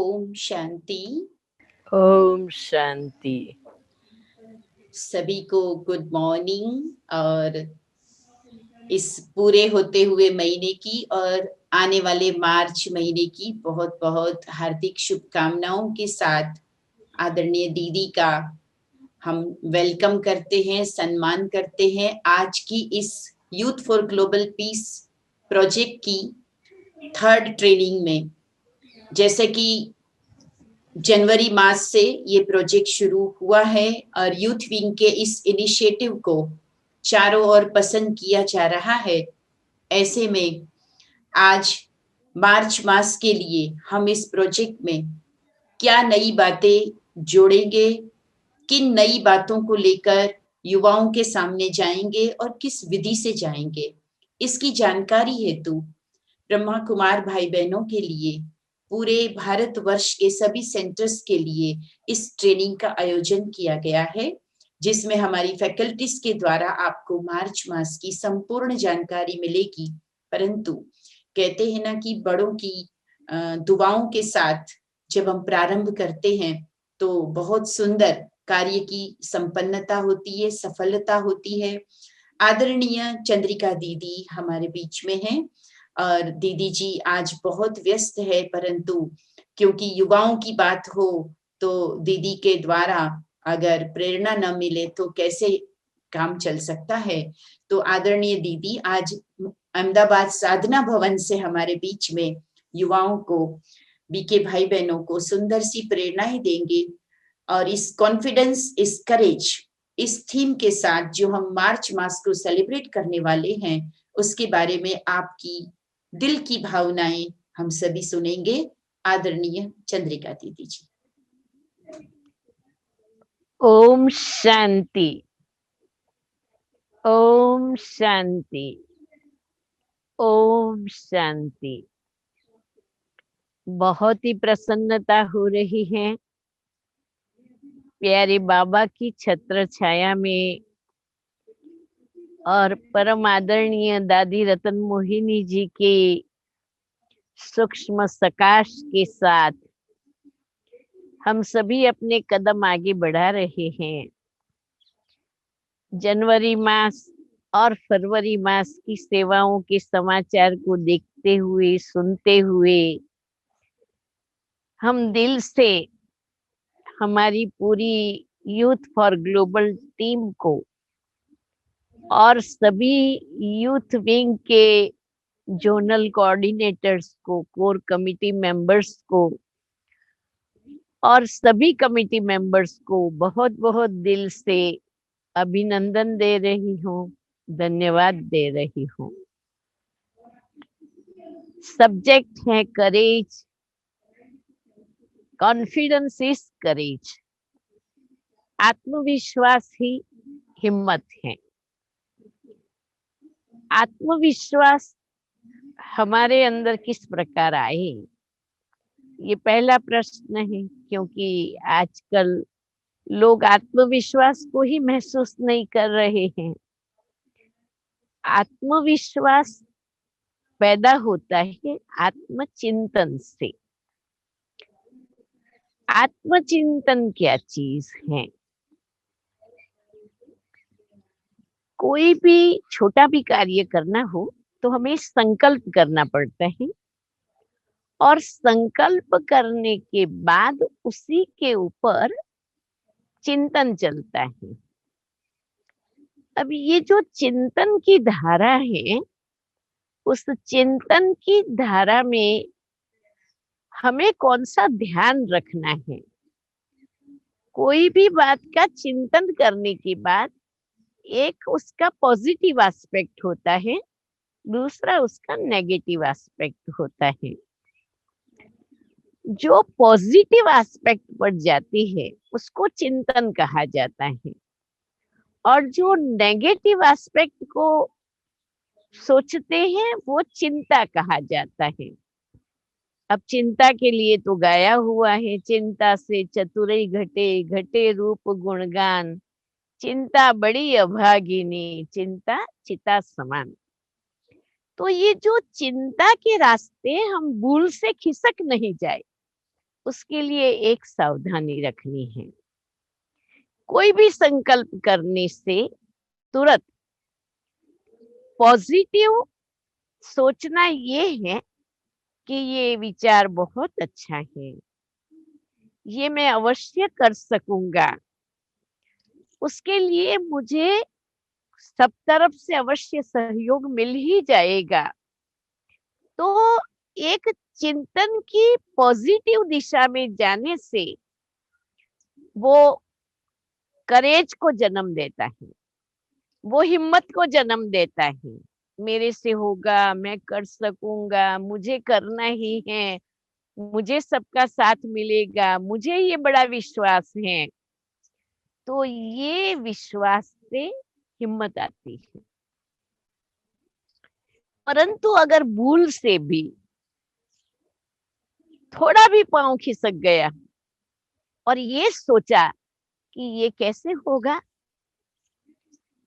ओम शांति। ओम शांति। सभी को good morning और इस पूरे होते हुए महीने की और आने वाले मार्च महीने की बहुत बहुत हार्दिक शुभकामनाओं के साथ आदरणीय दीदी का हम वेलकम करते हैं, सम्मान करते हैं आज की इस youth for global piece project की 3rd ट्रेनिंग में। जैसे कि जनवरी मास से ये प्रोजेक्ट शुरू हुआ है और यूथ विंग के इस इनिशिएटिव को चारों ओर पसंद किया जा रहा है। ऐसे में आज मार्च मास के लिए हम इस प्रोजेक्ट में क्या नई बातें जोड़ेंगे, किन नई बातों को लेकर युवाओं के सामने जाएंगे और किस विधि से जाएंगे, इसकी जानकारी हेतु ब्रह्मा कुमार भाई बहनों के लिए पूरे भारतवर्ष के सभी सेंटर्स के लिए इस ट्रेनिंग का आयोजन किया गया है, जिसमें हमारी फैकल्टीज के द्वारा आपको मार्च मास की संपूर्ण जानकारी मिलेगी। परंतु कहते हैं ना कि बड़ों की दुआओं के साथ जब हम प्रारंभ करते हैं तो बहुत सुंदर कार्य की संपन्नता होती है, सफलता होती है। आदरणीय चंद्रिका दीदी हमारे बीच में हैं और दीदी जी आज बहुत व्यस्त है, परंतु क्योंकि युवाओं की बात हो तो दीदी के द्वारा अगर प्रेरणा न मिले तो कैसे काम चल सकता है। तो आदरणीय दीदी आज अहमदाबाद साधना भवन से हमारे बीच में युवाओं को, बीके भाई बहनों को सुंदर सी प्रेरणाएं देंगे और इस कॉन्फिडेंस, इस करेज, इस थीम के साथ जो हम मार्च मास को सेलिब्रेट करने वाले हैं उसके बारे में आपकी दिल की भावनाएं हम सभी सुनेंगे। आदरणीय चंद्रिका दीदी जी। ओम शांति। ओम शांति। ओम शांति। बहुत ही प्रसन्नता हो रही है प्यारे बाबा की छत्र छाया में और परम आदरणीय दादी रतन मोहिनी जी के सूक्ष्म सकाश के साथ हम सभी अपने कदम आगे बढ़ा रहे हैं। जनवरी मास और फरवरी मास की सेवाओं के समाचार को देखते हुए, सुनते हुए हम दिल से हमारी पूरी यूथ फॉर ग्लोबल टीम को और सभी यूथ विंग के जोनल कोऑर्डिनेटर्स को, कोर कमिटी मेंबर्स को और सभी कमिटी मेंबर्स को बहुत बहुत दिल से अभिनंदन दे रही हूँ, धन्यवाद दे रही हूँ। सब्जेक्ट है करेज। कॉन्फिडेंस इज करेज। आत्मविश्वास ही हिम्मत है। आत्मविश्वास हमारे अंदर किस प्रकार आए, ये पहला प्रश्न है, क्योंकि आजकल लोग आत्मविश्वास को ही महसूस नहीं कर रहे हैं। आत्मविश्वास पैदा होता है आत्मचिंतन से। आत्मचिंतन क्या चीज है? कोई भी छोटा भी कार्य करना हो तो हमें संकल्प करना पड़ता है और संकल्प करने के बाद उसी के ऊपर चिंतन चलता है। अब ये जो चिंतन की धारा है, उस चिंतन की धारा में हमें कौन सा ध्यान रखना है? कोई भी बात का चिंतन करने के बाद एक उसका पॉजिटिव एस्पेक्ट होता है, दूसरा उसका नेगेटिव एस्पेक्ट होता है। जो पॉजिटिव एस्पेक्ट पर जाती है उसको चिंतन कहा जाता है और जो नेगेटिव एस्पेक्ट को सोचते हैं वो चिंता कहा जाता है। अब चिंता के लिए तो गाया हुआ है, चिंता से चतुरई घटे, घटे रूप गुणगान, चिंता बड़ी अभागिनी, चिंता चिता समान। तो ये जो चिंता के रास्ते हम भूल से खिसक नहीं जाए, उसके लिए एक सावधानी रखनी है। कोई भी संकल्प करने से तुरंत पॉजिटिव सोचना ये है कि ये विचार बहुत अच्छा है, ये मैं अवश्य कर सकूंगा, उसके लिए मुझे सब तरफ से अवश्य सहयोग मिल ही जाएगा। तो एक चिंतन की पॉजिटिव दिशा में जाने से वो करेज को जन्म देता है, वो हिम्मत को जन्म देता है। मेरे से होगा, मैं कर सकूंगा, मुझे करना ही है, मुझे सबका साथ मिलेगा, मुझे ये बड़ा विश्वास है। तो ये विश्वास से हिम्मत आती है। परंतु अगर भूल से भी थोड़ा भी पांव खिसक गया और ये सोचा कि ये कैसे होगा,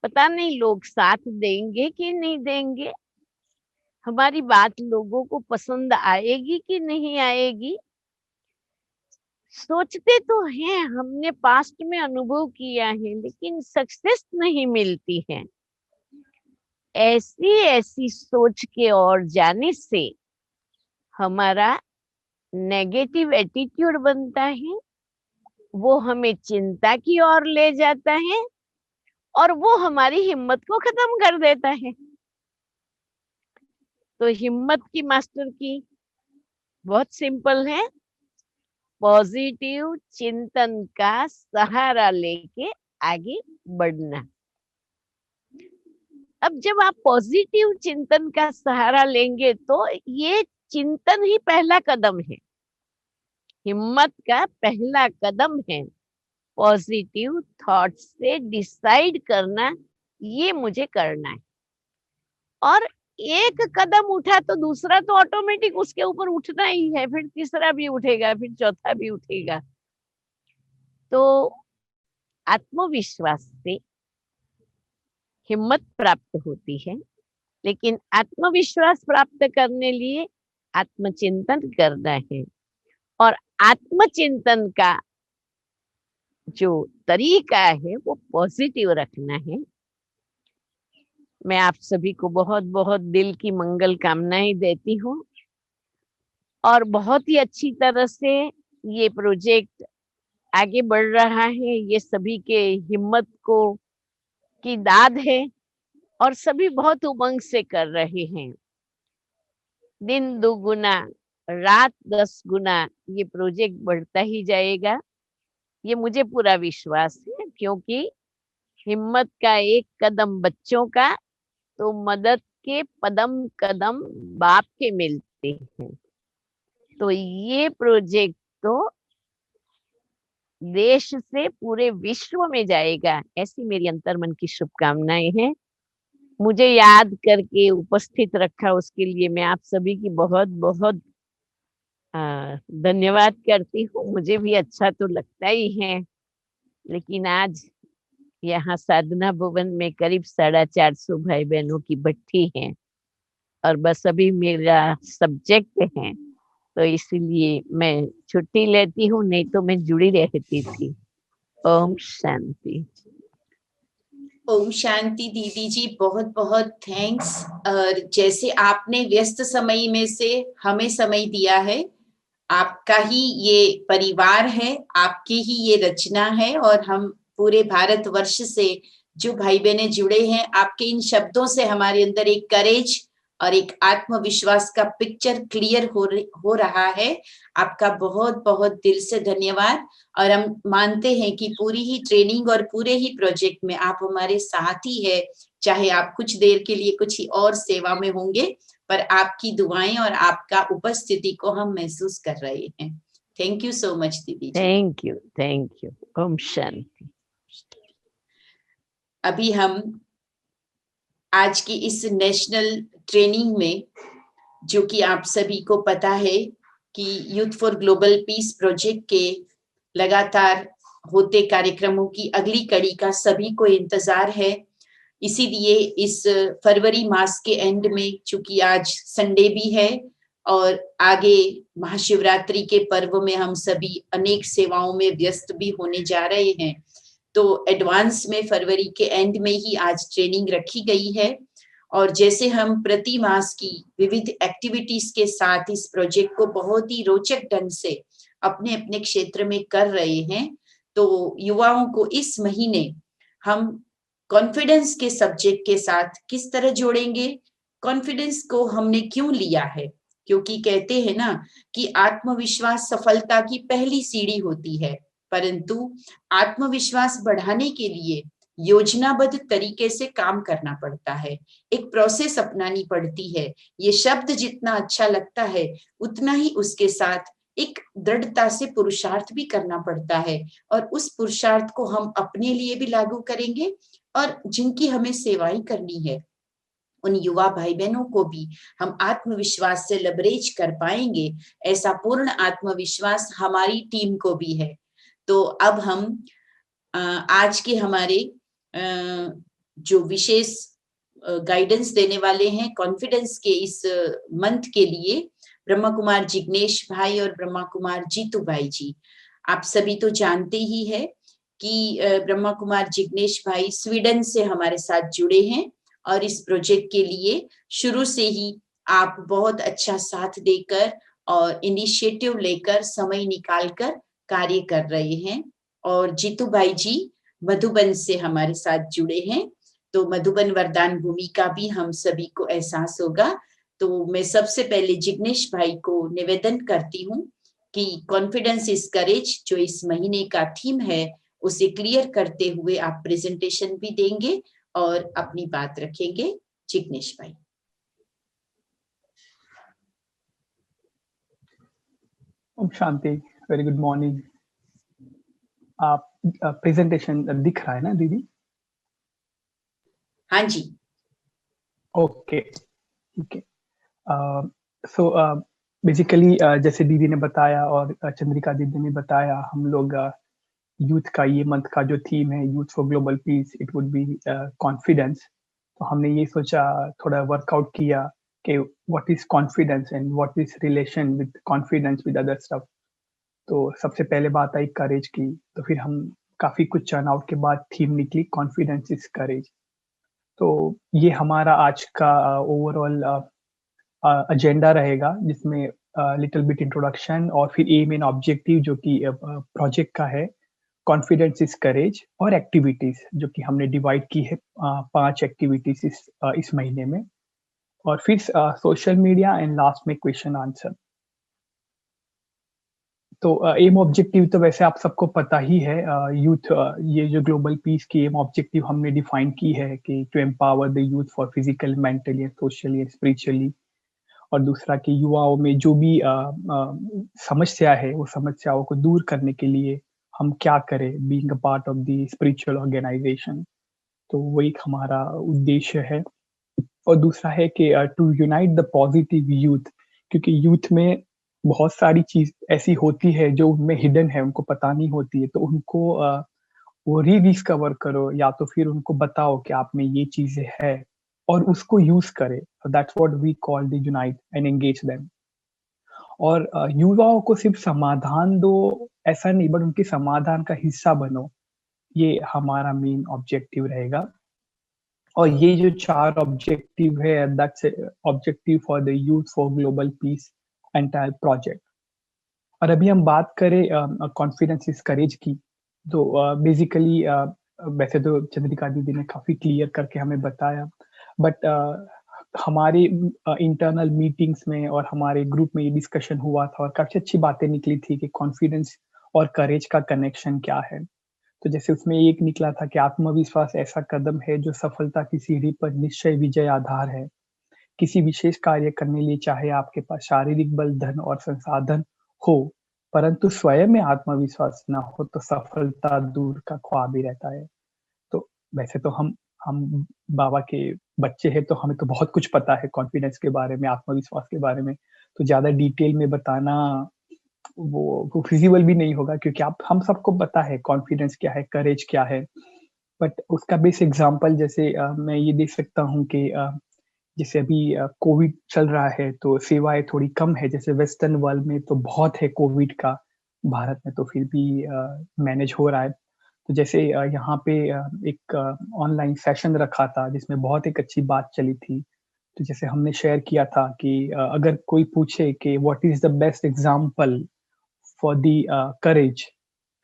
पता नहीं लोग साथ देंगे कि नहीं देंगे, हमारी बात लोगों को पसंद आएगी कि नहीं आएगी, सोचते तो हैं, हमने पास्ट में अनुभव किया है, लेकिन सक्सेस नहीं मिलती है। ऐसी ऐसी सोच के और जाने से हमारा नेगेटिव एटीट्यूड बनता है, वो हमें चिंता की ओर ले जाता है और वो हमारी हिम्मत को खत्म कर देता है। तो हिम्मत की मास्टर की बहुत सिंपल है, पॉजिटिव चिंतन का सहारा लेके आगे बढ़ना। अब जब आप पॉजिटिव चिंतन का सहारा लेंगे तो ये चिंतन ही पहला कदम है, हिम्मत का पहला कदम है। पॉजिटिव थॉट से डिसाइड करना, ये मुझे करना है। और एक कदम उठा तो दूसरा तो ऑटोमेटिक उसके ऊपर उठना ही है, फिर तीसरा भी उठेगा, फिर चौथा भी उठेगा। तो आत्मविश्वास से हिम्मत प्राप्त होती है, लेकिन आत्मविश्वास प्राप्त करने लिए आत्मचिंतन करना है। और आत्मचिंतन का जो तरीका है वो पॉजिटिव रखना है। मैं आप सभी को बहुत बहुत दिल की मंगल कामनाएं देती हूँ और बहुत ही अच्छी तरह से ये प्रोजेक्ट आगे बढ़ रहा है। ये सभी के हिम्मत को की दाद है और सभी बहुत उमंग से कर रहे हैं। दिन दुगुना रात 10 गुना ये प्रोजेक्ट बढ़ता ही जाएगा, ये मुझे पूरा विश्वास है। क्योंकि हिम्मत का एक कदम बच्चों का, तो मदद के पदम कदम बाप के मिलते हैं। तो ये प्रोजेक्ट तो देश से पूरे विश्व में जाएगा, ऐसी मेरी अंतर्मन की शुभकामनाएं हैं। मुझे याद करके उपस्थित रखा उसके लिए मैं आप सभी की बहुत बहुत धन्यवाद करती हूँ। मुझे भी अच्छा तो लगता ही है, लेकिन आज यहाँ साधना भवन में करीब 450 भाई बहनों की भट्टी है और बस अभी मेरा सब्जेक्ट है, तो इसीलिए मैं छुट्टी लेती हूँ, नहीं तो मैं जुड़ी रहती थी। ओम शांति। ओम शांति दीदी जी, बहुत बहुत थैंक्स। और जैसे आपने व्यस्त समय में से हमें समय दिया है, आपका ही ये परिवार है, आपकी ही ये रचना है, और हम पूरे भारतवर्ष से जो भाई बहनें जुड़े हैं, आपके इन शब्दों से हमारे अंदर एक करेज और एक आत्मविश्वास का पिक्चर क्लियर हो रहा है। आपका बहुत बहुत दिल से धन्यवाद। और हम मानते हैं कि पूरी ही ट्रेनिंग और पूरे ही प्रोजेक्ट में आप हमारे साथ ही है, चाहे आप कुछ देर के लिए कुछ ही और सेवा में होंगे, पर आपकी दुआएं और आपका उपस्थिति को हम महसूस कर रहे हैं। थैंक यू सो मच दीदी जी। Thank you, thank you. ओम शांति। अभी हम आज की इस नेशनल ट्रेनिंग में, जो कि आप सभी को पता है कि youth for global piece project के लगातार होते कार्यक्रमों की अगली कड़ी का सभी को इंतजार है। इसीलिए इस फरवरी मास के एंड में, चूंकि आज संडे भी है, और आगे महाशिवरात्रि के पर्व में हम सभी अनेक सेवाओं में व्यस्त भी होने जा रहे हैं। तो एडवांस में फरवरी के एंड में ही आज ट्रेनिंग रखी गई है और जैसे हम प्रति मास की विविध एक्टिविटीज के साथ इस प्रोजेक्ट को बहुत ही रोचक ढंग से अपने अपने क्षेत्र में कर रहे हैं, तो युवाओं को इस महीने हम कॉन्फिडेंस के सब्जेक्ट के साथ किस तरह जोड़ेंगे, कॉन्फिडेंस को हमने क्यों लिया है, क्योंकि कहते हैं ना कि आत्मविश्वास सफलता की पहली सीढ़ी होती है, परंतु आत्मविश्वास बढ़ाने के लिए योजनाबद्ध तरीके से काम करना पड़ता है, एक प्रोसेस अपनानी पड़ती है। ये शब्द जितना अच्छा लगता है उतना ही उसके साथ एक दृढ़ता से पुरुषार्थ भी करना पड़ता है और उस पुरुषार्थ को हम अपने लिए भी लागू करेंगे और जिनकी हमें सेवाएं करनी है उन युवा भाई बहनों को भी हम आत्मविश्वास से लबरेज कर पाएंगे। ऐसा पूर्ण आत्मविश्वास हमारी टीम को भी है। तो अब हम आज के हमारे जो विशेष गाइडेंस देने वाले हैं कॉन्फिडेंस के इस मंथ के लिए, ब्रह्मा कुमार जिग्नेश भाई और ब्रह्मा कुमार जीतू भाई जी। आप सभी तो जानते ही है कि ब्रह्मा कुमार जिग्नेश भाई स्वीडन से हमारे साथ जुड़े हैं और इस प्रोजेक्ट के लिए शुरू से ही आप बहुत अच्छा साथ देकर और इनिशिएटिव लेकर समय निकालकर कार्य कर रहे हैं। और जीतू भाई जी मधुबन से हमारे साथ जुड़े हैं, तो मधुबन वरदान भूमि का भी हम सभी को एहसास होगा। तो मैं सबसे पहले जिग्नेश भाई को निवेदन करती हूँ कि कॉन्फिडेंस इज करेज जो इस महीने का थीम है उसे क्लियर करते हुए आप प्रेजेंटेशन भी देंगे और अपनी बात रखेंगे। जिग्नेश भाई। ओम शांति, वेरी गुड मॉर्निंग। आप प्रेजेंटेशन दिख रहा है ना दीदी? हाँ जी। ओके, ठीक है। सो बेसिकली जैसे दीदी ने बताया और चंद्रिका दीदी ने बताया, हम लोग यूथ का ये मंथ का जो थीम है youth for global piece, it would be confidence. तो हमने ये सोचा, थोड़ा वर्कआउट किया कि what is confidence and what is relation with confidence with other stuff. तो सबसे पहले बात आई करेज की, तो फिर हम काफी कुछ चर्न आउट के बाद थीम निकली कॉन्फिडेंस इज करेज। तो ये हमारा आज का ओवरऑल एजेंडा रहेगा, जिसमें लिटिल बिट इंट्रोडक्शन और फिर एम एंड ऑब्जेक्टिव जो कि प्रोजेक्ट का है, कॉन्फिडेंस इज करेज, और एक्टिविटीज जो कि हमने डिवाइड की है 5 एक्टिविटीज इस महीने में, और फिर सोशल मीडिया एंड लास्ट में क्वेश्चन आंसर। तो एम ऑब्जेक्टिव तो वैसे आप सबको पता ही है, यूथ ये जो ग्लोबल पीस की एम ऑब्जेक्टिव हमने डिफाइन की है कि to empower the youth for physical, mentally, socially and spiritually. और दूसरा कि युवाओं में जो भी समस्या है वो समस्याओं को दूर करने के लिए हम क्या करें, being a part of the spiritual organisation. तो वो एक हमारा उद्देश्य है। और दूसरा है कि to unite the positive youth, क्योंकि यूथ में बहुत सारी चीज ऐसी होती है जो उनमें हिडन है, उनको पता नहीं होती है, तो उनको वो रीडिस्कवर करो, या तो फिर उनको बताओ कि आप में ये चीजें है और उसको यूज करे। That's what we call the unite and engage them. और युवाओं को सिर्फ समाधान दो ऐसा नहीं, बट उनके समाधान का हिस्सा बनो, ये हमारा मेन ऑब्जेक्टिव रहेगा। और ये जो 4 ऑब्जेक्टिव है, that's objective for the youth for global piece entire project. और अभी हम बात करें कॉन्फिडेंस इज करेज की, तो बेसिकली वैसे तो चंद्रिका दीदी ने काफी क्लियर करके हमें बताया, बट हमारे इंटरनल मीटिंग्स में और हमारे ग्रुप में ये डिस्कशन हुआ था और काफी अच्छी बातें निकली थी कि कॉन्फिडेंस और करेज का कनेक्शन क्या है। तो जैसे उसमें एक निकला था कि आत्मविश्वास ऐसा कदम है जो सफलता की सीढ़ी पर निश्चय विजय आधार है। किसी विशेष कार्य करने लिए चाहे आपके पास शारीरिक बल, धन और संसाधन हो, परंतु स्वयं में आत्मविश्वास ना हो तो सफलता दूर का ख्वाब ही रहता है। तो वैसे तो हम बाबा के बच्चे हैं, तो हमें तो बहुत कुछ पता है कॉन्फिडेंस के बारे में, आत्मविश्वास के बारे में। तो ज्यादा डिटेल में बताना वो फिजिबल भी नहीं होगा, क्योंकि हम सबको पता है कॉन्फिडेंस क्या है, करेज क्या है। बट उसका बेस्ट एग्जांपल जैसे मैं ये देख सकता हूँ कि जैसे अभी कोविड चल रहा है तो सेवाएं थोड़ी कम है, जैसे वेस्टर्न वर्ल्ड में तो बहुत है कोविड का, भारत में तो फिर भी मैनेज हो रहा है। तो जैसे यहाँ पे एक ऑनलाइन सेशन रखा था जिसमें बहुत एक अच्छी बात चली थी। तो जैसे हमने शेयर किया था कि अगर कोई पूछे कि what is the best example for the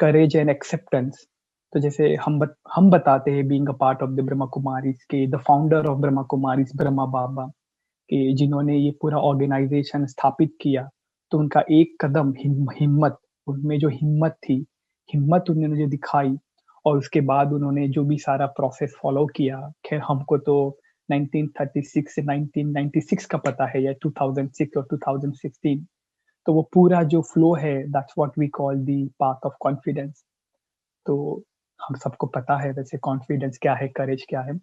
courage and acceptance, तो जैसे हम बताते हैं being a part of the Brahma Kumaris के the founder of Brahma Kumaris Brahma Baba, कि जिन्होंने ये पूरा ऑर्गेनाइज़ेशन स्थापित किया, तो उनका एक कदम हिम्मत, उनमें जो हिम्मत थी, हिम्मत उन्होंने जो दिखाई और उसके बाद उन्होंने जो भी सारा प्रोसेस फ़ॉलो किया, ख़ैर हमको तो 1936 से 1996 का पता है या 2006 और 2016, तो वो पूरा जो फ्लो है that's what we call the path of confidence. तो हम सबको पता है वैसे कॉन्फिडेंस क्या है, करेज क्या है।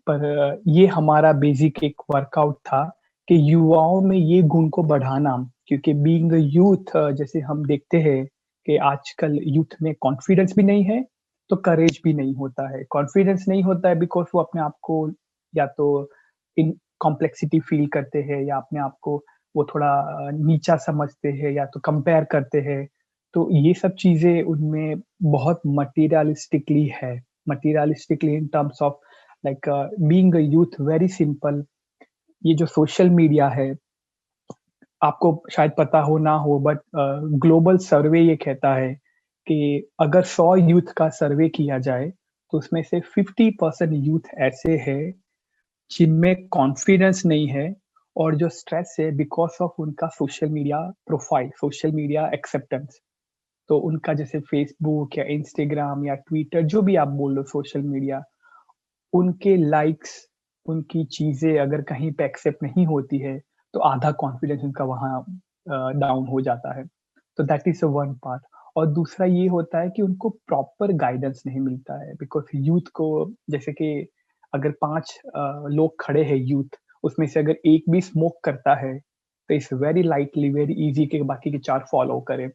पर ये हमारा बेसिक एक वर्कआउट था कि युवाओं में ये गुण को बढ़ाना, क्योंकि बीइंग अ यूथ जैसे हम देखते हैं कि आजकल यूथ में कॉन्फिडेंस भी नहीं है, तो करेज भी नहीं होता है। कॉन्फिडेंस नहीं होता है बिकॉज़ वो अपने आप को या तो इन कॉम्प्लेक्सिटी फ़ील करते हैं या अपने आप को वो थोड़ा नीचा समझते हैं या तो कंपेयर करते हैं। तो ये सब चीज़ें उनमें बहुत मटीरियलिस्टिकली है। Materialistically in terms of like being a youth very simple. ये जो सोशल मीडिया है, आपको शायद पता हो ना हो बट ग्लोबल सर्वे ये कहता है कि अगर 100 यूथ का सर्वे किया जाए, तो उसमें से 50% यूथ ऐसे हैं जिनमें कॉन्फिडेंस नहीं है और जो स्ट्रेस है बिकॉज़ ऑफ उनका social media profile, social media acceptance. तो उनका जैसे फ़ेसबुक या इंस्टाग्राम या ट्विटर जो भी आप बोल लो सोशल मीडिया, उनके लाइक्स, उनकी चीज़ें अगर कहीं पे एक्सेप्ट नहीं होती है, तो आधा कॉन्फिडेंस उनका वहाँ डाउन हो जाता है। तो दैट इज़ वन पार्ट। और दूसरा ये होता है कि उनको प्रॉपर गाइडेंस नहीं मिलता है बिकॉज़ यूथ को जैसे कि अगर 5 लोग खड़े हैं यूथ, उसमें से अगर एक भी स्मोक करता है, तो it's very lightly, very easy कि बाकी के 4 फॉलो करें।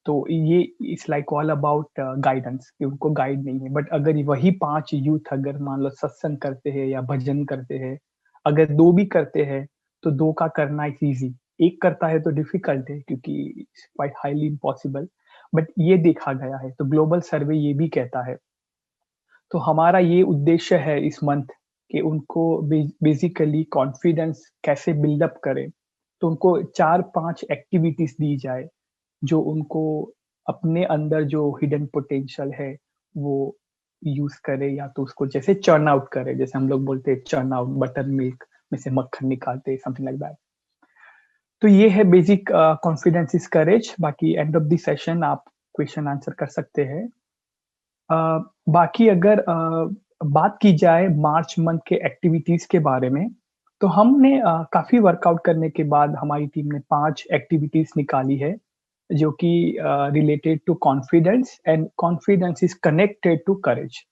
तो ये it's like all about guidance कि उनको गाइड नहीं है। बट अगर वही 5 यूथ अगर मान लो सत्संग करते हैं या भजन करते हैं, अगर 2 भी करते हैं, तो 2 का करना इट्स ईज़ी। 1 करता है तो डिफ़िकल्ट है क्योंकि it's quite highly impossible. But ये देखा गया है, तो ग्लोबल सर्वे ये भी कहता है। तो हमारा ये उद्देश्य है इस मंथ कि उनको बेसिकली कॉन्फिडेंस कैसे बिल्डअप करें। तो उनको 4-5 एक्टिविटीज़ दी जाए जो उनको अपने अंदर जो हिडन पोटेंशियल है, वो यूज़ करे या तो उसको जैसे चर्न आउट करे, जैसे हम लोग बोलते हैं चर्न आउट बटर मिल्क में से मक्खन निकालते हैं, समथिंग लाइक दैट। तो ये है बेसिक कॉन्फिडेंस इज़ करेज। बाकी एंड ऑफ द सेशन आप क्वेश्चन आंसर कर सकते हैं। अ, बाकी अगर बात की जाए मार्च मंथ के एक्टिविटीज़ के बारे में, तो हमने काफ़ी वर्कआउट करने के बाद हमारी टीम ने 5 एक्टिविटीज़ निकाली है, जो कि related to confidence and confidence is connected to courage.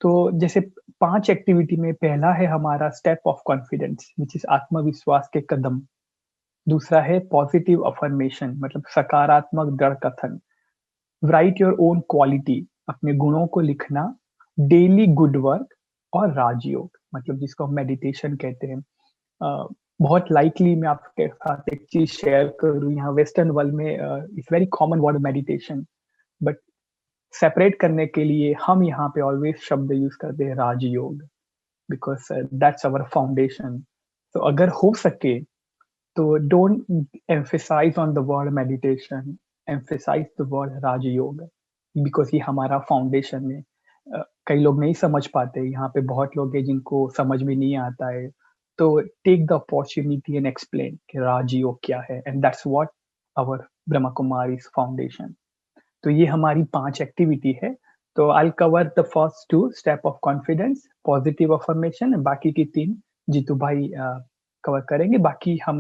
तो जैसे 5 एक्टिविटी में पहला है हमारा step of confidence which is आत्मविश्वास के कदम। दूसरा है पॉजिटिव अफ़र्मेशन मतलब सकारात्मक दृढ़ कथन। राइट योर ओन क्वालिटी अपने गुणों को लिखना, डेली गुड वर्क और राजयोग मतलब जिसको हम मेडिटेशन कहते हैं। बहुत लाइकली मैं आपके साथ एक चीज शेयर करूँ, यहाँ वेस्टर्न वर्ल्ड में it's very common word meditation, but separate करने के लिए हम यहाँ पे ऑलवेज शब्द यूज करते हैं राजयोग बिकॉज दैट्स आवर फाउंडेशन। तो अगर हो सके तो don't emphasize on the word meditation, emphasize the word राज योग बिकॉज ये हमारा फाउंडेशन है। कई लोग नहीं समझ पाते, यहाँ पे बहुत लोग हैं जिनको समझ में नहीं आता है। तो take the opportunity and explain कि राज योग क्या है and that's what our Brahma Kumaris foundation. तो ये हमारी 5 एक्टिविटी है। तो I will cover the first 2 step of confidence, positive affirmation, बाकी की 3 जीतू भाई कवर करेंगे। बाकी हम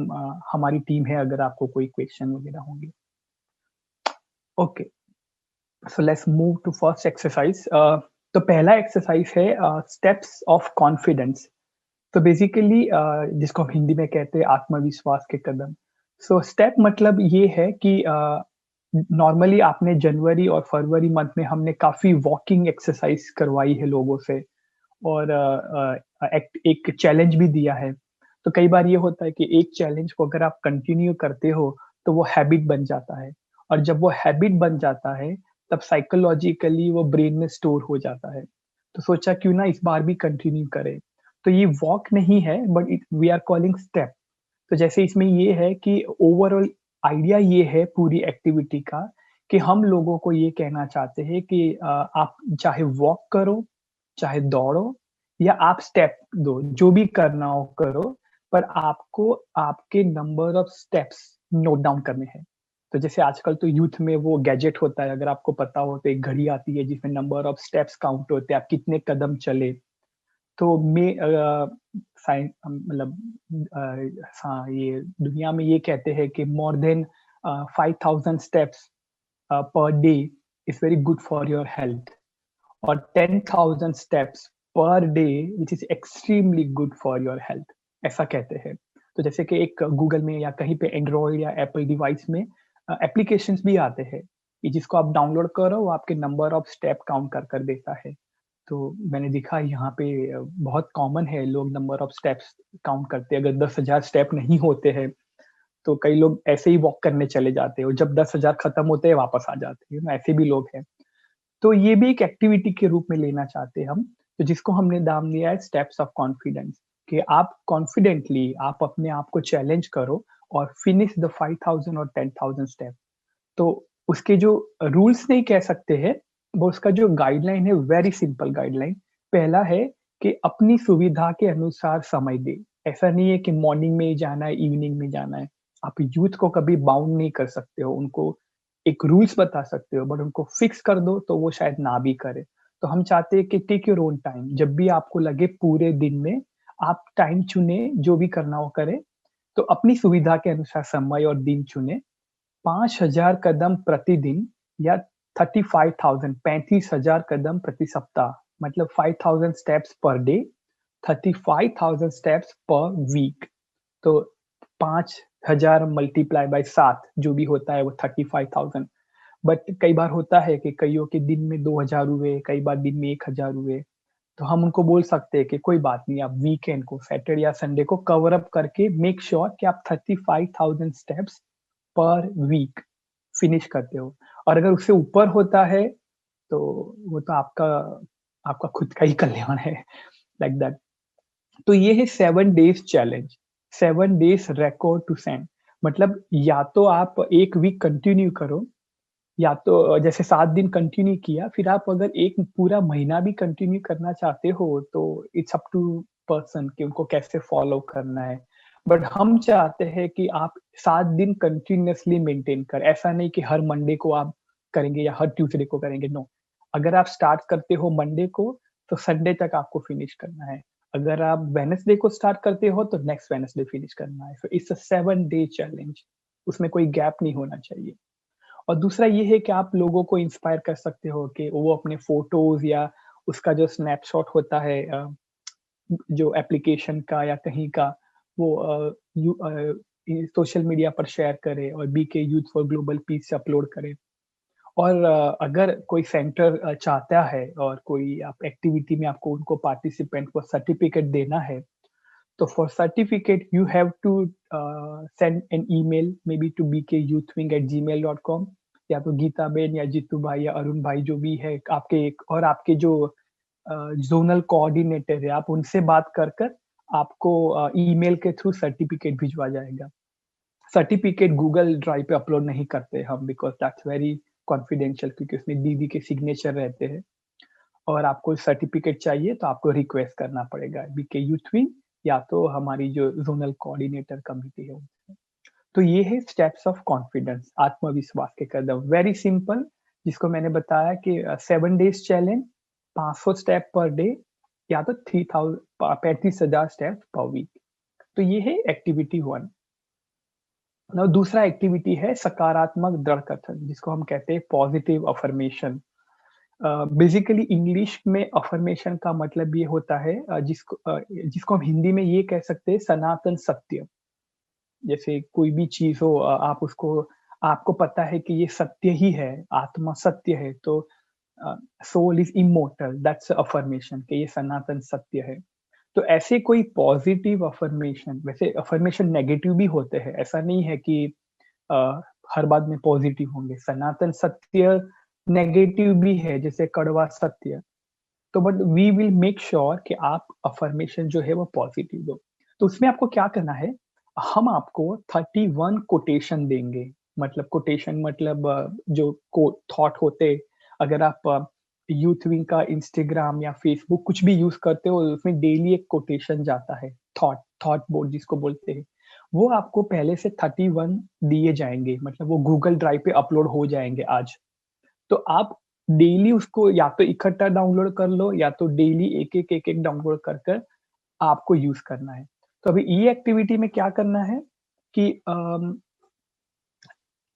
हमारी टीम है अगर आपको कोई क्वेश्चन वगैरह होंगे। Okay, so let's move to first exercise. तो पहला एक्सरसाइज है स्टेप्स ऑफ कॉन्फिडेंस। तो बेसिकली जिसको हम हिंदी में कहते हैं आत्मविश्वास के कदम। सो स्टेप मतलब ये है कि नॉर्मली आपने जनवरी और फरवरी मंथ में हमने काफ़ी वॉकिंग एक्सरसाइज करवाई है लोगों से और एक चैलेंज भी दिया है तो कई बार ये होता है कि एक चैलेंज को अगर आप कंटिन्यू करते हो तो वो हैबिट बन जाता है, और जब वो हैबिट बन जाता है तब साइकोलॉजिकली वो ब्रेन में स्टोर हो जाता है। तो सोचा क्यों ना इस बार भी कंटिन्यू करें। तो ये वॉक नहीं है, but it we are calling step. तो जैसे इसमें ये है कि ओवरऑल आइडिया ये है पूरी एक्टिविटी का, कि हम लोगों को ये कहना चाहते हैं कि आप चाहे वॉक करो, चाहे दौड़ो, या आप स्टेप दो, जो भी करना हो करो, पर आपको आपके number of steps note down करने हैं। तो जैसे आजकल तो यूथ में वो गैजेट होता है, अगर आपको पता हो तो एक घड़ी आती है जिसमें नंबर ऑफ स्टेप्स काउंट होते हैं, आप कितने कदम चले। तो मतलब हाँ, ये दुनिया में ये कहते हैं कि more than 5000 steps per day is very good for your health, और 10,000 steps per day which is extremely good for your health, ऐसा कहते हैं। तो जैसे कि एक गूगल में या कहीं पे एंड्रॉइड या एप्पल डिवाइस में एप्लीकेशंस भी आते हैं, कि जिसको आप डाउनलोड करो वो आपके नंबर ऑफ स्टेप काउंट कर कर देता है। तो मैंने देखा यहाँ पे बहुत कॉमन है, लोग नंबर ऑफ स्टेप्स काउंट करते हैं। अगर 10,000 स्टेप नहीं होते हैं तो कई लोग ऐसे ही वॉक करने चले जाते हैं, और जब 10,000 खत्म होते हैं वापस आ जाते हैं, ऐसे भी लोग हैं। तो ये भी एक एक्टिविटी के रूप में लेना चाहते हैं हम, तो जिसको हमने नाम दिया है स्टेप्स ऑफ कॉन्फिडेंस, कि आप कॉन्फिडेंटली आप अपने आप को चैलेंज करो और फिनिश द 5,000 और 10,000 स्टेप। तो उसके जो रूल्स नहीं कह सकते हैं, वो उसका जो गाइडलाइन है वेरी सिंपल गाइडलाइन। पहला है कि अपनी सुविधा के अनुसार समय दे। ऐसा नहीं है कि मॉर्निंग में ही जाना है, इवनिंग में जाना है। आप यूथ को कभी बाउंड नहीं कर सकते हो, उनको एक रूल्स बता सकते हो, बट उनको फिक्स कर दो तो वो शायद ना भी करे। तो हम चाहते हैं कि टेक योर ओन टाइम, जब भी आपको लगे पूरे दिन में आप टाइम चुने, जो भी करना हो करे। तो अपनी सुविधा के अनुसार समय और दिन चुने। 5,000 कदम प्रतिदिन, या 35,000 35,000 कदम प्रति सप्ताह, मतलब 5,000 स्टेप्स पर डे, 35,000 स्टेप्स पर वीक। तो 5,000 मल्टीप्लाई बाय 7 जो भी होता है वो 35,000। बट कई बार होता है कि कईयों के दिन में 2,000 हुए, कई बार दिन में 1,000 हुए। तो हम उनको बोल सकते हैं कि कोई बात नहीं, आप वीकेंड को, सैटरडे या संडे को कवर अप करके मेक श्योर कि आप 35,000 स्टेप्स पर वीक फिनिश करते हो। और अगर उससे ऊपर होता है तो वो तो आपका आपका खुद का ही कल्याण है, लाइक दैट। तो ये है 7 days challenge, 7 days record to send. मतलब या तो आप 1 वीक कंटिन्यू करो, या तो जैसे 7 दिन कंटिन्यू किया, फिर आप अगर 1 पूरा महीना भी कंटिन्यू करना चाहते हो, तो इट्स अप टू पर्सन कि उनको कैसे फॉलो करना है। बट हम चाहते हैं कि आप 7 दिन कंटिन्यूअसली मेंटेन करें। ऐसा नहीं कि हर मंडे को आप करेंगे या हर ट्यूसडे को करेंगे, नो। अगर आप स्टार्ट करते हो मंडे को, तो संडे तक आपको फिनिश करना है। अगर आप वेडनेसडे को स्टार्ट करते हो, तो नेक्स्ट वेडनेसडे फिनिश करना है। So it's a 7 day challenge, उसमें कोई गैप नहीं होना चाहिए। और दूसरा ये है कि आप लोगों को इंस्पायर कर सकते हो कि वो अपने फोटोज़ या उसका जो स्नैपशॉट होता है जो एप्लीकेशन का या कहीं का, वो सोशल मीडिया पर शेयर करे और BK youth for global peace से अपलोड करे। और अगर कोई सेंटर चाहता है और कोई आप एक्टिविटी में आपको उनको पार्टिसिपेंट को सर्टिफिकेट देना है, तो for certificate you have to send an email may be to bkyouthwing@gmail.com, या तो गीता बेन या जीतू भाई या अरुण भाई जो भी है आपके, और आपके जो ज़ोनल कोऑर्डिनेटर है, आप उनसे बात कर कर आपको ईमेल के थ्रू सर्टिफिकेट भिजवा जाएगा। सर्टिफिकेट गूगल ड्राइव पे अपलोड नहीं करते हम, बिकॉज़ दैट्स वेरी कॉन्फिडेंशियल, क्योंकि उसमें दीदी के सिग्नेचर रहते हैं। और आपको सर्टिफिकेट चाहिए तो आपको रिक्वेस्ट करना पड़ेगा बीके यूथ विंग या तो हमारी जो ज़ोनल कोऑर्डिनेटर कमिटी है उनसे। तो ये है स्टेप्स ऑफ कॉन्फिडेंस, आत्मविश्वास के कदम, वेरी सिंपल, जिसको मैंने बताया कि 7 days challenge, 500 step per day, या तो 35,000 स्टेप पर वीक। तो ये है एक्टिविटी 1। नाउ दूसरा एक्टिविटी है सकारात्मक दृढ़ कथन, जिसको हम कहते हैं पॉजिटिव अफर्मेशन। बेसिकली इंग्लिश में अफर्मेशन का मतलब ये होता है जिसको हम हिंदी में ये कह सकते हैं सनातन सत्य। जैसे कोई भी चीज़ हो, आप उसको, आपको पता है कि ये सत्य ही है, आत्मा सत्य है, तो soul is immortal, that's affirmation कि ये सनातन सत्य है। तो ऐसे कोई पॉजिटिव अफर्मेशन, वैसे अफर्मेशन नेगेटिव भी होते हैं, ऐसा नहीं है कि अ, हर बात में पॉजिटिव होंगे। सनातन सत्य नेगेटिव भी है, जैसे कड़वा सत्य। तो but we will make sure कि आप अफर्मेशन जो है वो पॉजिटिव दो। तो उसमें आपको क्या करना है, हम आपको 31 कोटेशन देंगे। मतलब कोटेशन मतलब जो को थॉट होते, अगर आप यूथ विंग का इंस्टाग्राम या फेसबुक कुछ भी यूज़ करते हो, उसमें डेली एक कोटेशन जाता है, थॉट बोर्ड जिसको बोलते हैं। वो आपको पहले से 31 दिए जाएँगे, मतलब वो गूगल ड्राइव पे अपलोड हो जाएँगे आज। तो आप डेली उसको या तो इकट्ठा डाउनलोड कर लो, या तो डेली एक-एक, एक-एक डाउनलोड कर कर आपको यूज़ करना है। तो अभी ये एक्टिविटी में क्या करना है कि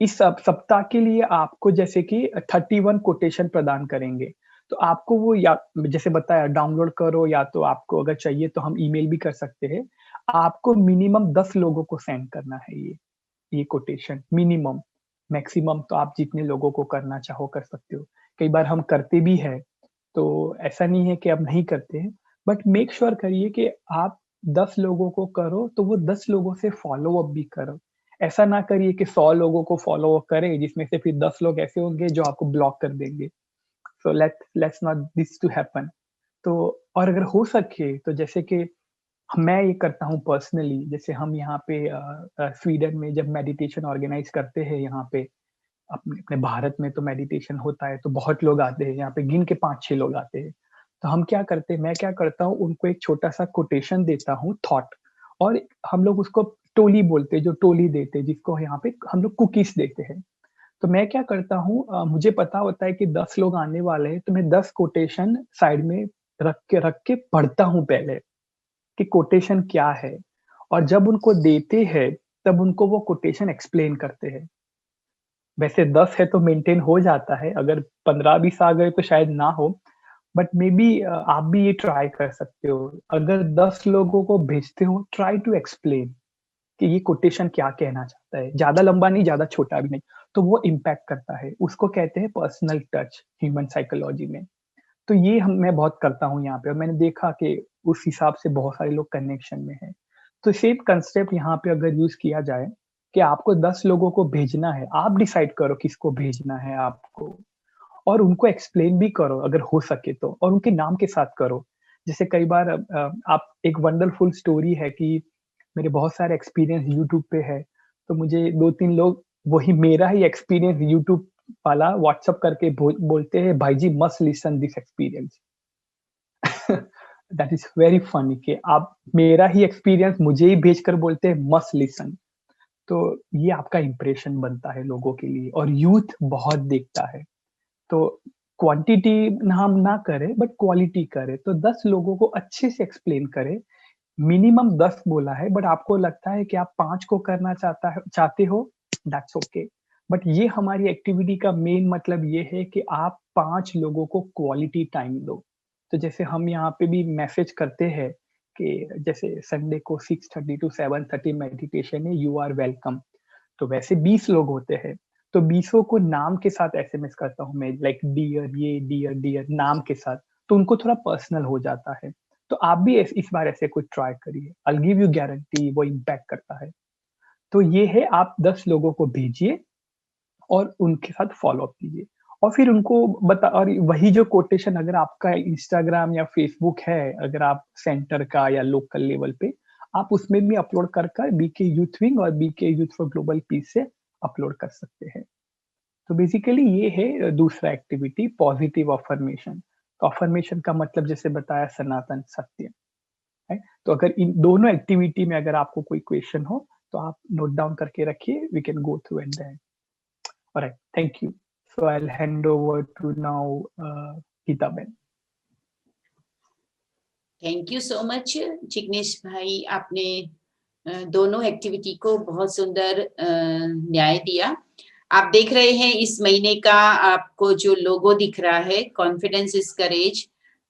इस सप्ताह के लिए आपको जैसे कि 31 कोटेशन प्रदान करेंगे। तो आपको वो, या जैसे बताया, डाउनलोड करो, या तो आपको अगर चाहिए तो हम ईमेल भी कर सकते हैं। आपको मिनिमम 10 लोगों को सेंड करना है ये कोटेशन मिनिमम। मैक्सिमम तो आप जितने लोगों को करना चाहो कर सकते हो। कई बार हम करते भी हैं, तो ऐसा नहीं है कि अब नहीं करते हैं, बट मेक श्योर करिए कि आप 10 लोगों को करो, तो वो 10 लोगों से फ़ॉलो अप भी करो। ऐसा ना करिए कि 100 लोगों को फ़ॉलो अप करें, जिसमें से फिर 10 लोग ऐसे होंगे जो आपको ब्लॉक कर देंगे। So let's not this to happen. तो और अगर हो सके तो जैसे कि मैं ये करता हूँ पर्सनली, जैसे हम यहाँ पे स्वीडन में जब मेडिटेशन ऑर्गेनाइज़ करते हैं यहाँ पे, अपने अपने भारत में तो मेडिटेशन होता है तो बहुत लोग आते हैं, यहाँ पे गिन के 5-6 लोग आते हैं। तो हम क्या करते हैं, मैं क्या करता हूँ, उनको एक छोटा-सा कोटेशन देता हूँ, थॉट, और हम लोग उसको टोली बोलते हैं, जो टोली देते हैं, जिसको यहाँ पे हम लोग कुकीज़ देते हैं। तो मैं क्या करता हूँ, मुझे पता होता है कि 10 लोग आने वाले हैं, तो मैं 10 कोटेशन साइड में रख के पढ़ता हूँ पहले, कि कोटेशन क्या है, और जब उनको देते हैं, तब उनको वो कोटेशन एक्सप्लेन करते हैं। वैसे 10 है तो मेंटेन हो जाता है, अगर 15-20 आ गए तो शायद ना हो, बट मेबी आप भी ये ट्राई कर सकते हो। अगर 10 लोगों को भेजते हो, ट्राई टू एक्सप्लेन कि ये कोटेशन क्या कहना चाहता है। ज़्यादा लंबा नहीं, ज़्यादा छोटा भी नहीं, तो वो इम्पैक्ट करता है। उसको कहते हैं पर्सनल टच ह्यूमन साइकोलॉजी में। तो ये हम मैं बहुत करता हूँ यहाँ पे, और मैंने देखा कि उस हिसाब से बहुत सारे लोग कनेक्शन में हैं। तो सेम कांसेप्ट यहाँ पे अगर यूज़ किया जाए कि आपको 10 लोगों को भेजना है, आप डिसाइड करो किसको भेजना है आपको, और उनको एक्सप्लेन भी करो अगर हो सके तो, और उनके नाम के साथ करो। जैसे कई बार आप, एक वंडरफुल स्टोरी है कि मेरे बहुत सारे एक्सपीरियंस यूट्यूब पे है, तो मुझे 2-3 लोग वही मेरा ही एक्सपीरियंस यूट्यूब वाला व्हाट्सएप करके बोलते हैं, भाई जी must listen this experience. That is very funny कि आप मेरा ही एक्सपीरियंस मुझे ही भेजकर बोलते हैं मस्ट लिसन। तो ये आपका इंप्रेशन बनता है लोगों के लिए, और यूथ बहुत देखता है। तो क्वांटिटी हम ना करें, बट क्वालिटी करें। तो 10 लोगों को अच्छे से एक्सप्लेन करें। मिनिमम 10 बोला है, बट आपको लगता है कि आप 5 को करना चाहते हो, दैट्स ओके। बट ये हमारी एक्टिविटी का मेन मतलब ये है कि आप 5 लोगों को क्वालिटी टाइम दो। तो जैसे हम यहाँ पे भी मैसेज करते हैं कि जैसे संडे को 6:30 टू 7:30 मेडिटेशन है, यू आर वेलकम। तो वैसे 20 लोग होते हैं, तो 20 को नाम के साथ एसएमएस करता हूँ मैं, लाइक डियर ये, डियर, डियर नाम के साथ, तो उनको थोड़ा पर्सनल हो जाता है। तो आप भी इस बार ऐसे कुछ ट्राई करिए, I will give you guarantee वो इम्पैक्ट करता है। तो ये है, आप 10 लोगों को भेजिए और उनके साथ फ़ॉलो अप कीजिए, और फिर उनको और वही जो कोटेशन, अगर आपका इंस्टाग्राम या फ़ेसबुक है, अगर आप सेंटर का या लोकल लेवल पे, आप उसमें भी अपलोड कर बीके यूथ विंग और BK youth for global peace से अपलोड कर सकते हैं। तो बेसिकली ये है दूसरा एक्टिविटी, पॉजिटिव अफ़र्मेशन। तो अफ़र्मेशन का मतलब जैसे बताया, सनातन सत्य है। तो अगर इन दोनों एक्टिविटी में अगर आपको कोई क्वेश्चन हो, तो आप नोट डाउन करके रखिए, we can go through at that. Alright, thank you. So I'll hand over to now Geeta Ben. Thank you so much Jignesh bhai, आपने दोनों एक्टिविटी को बहुत सुंदर न्याय दिया। आप देख रहे हैं इस महीने का आपको जो लोगो दिख रहा है, कॉन्फिडेंस इज करेज,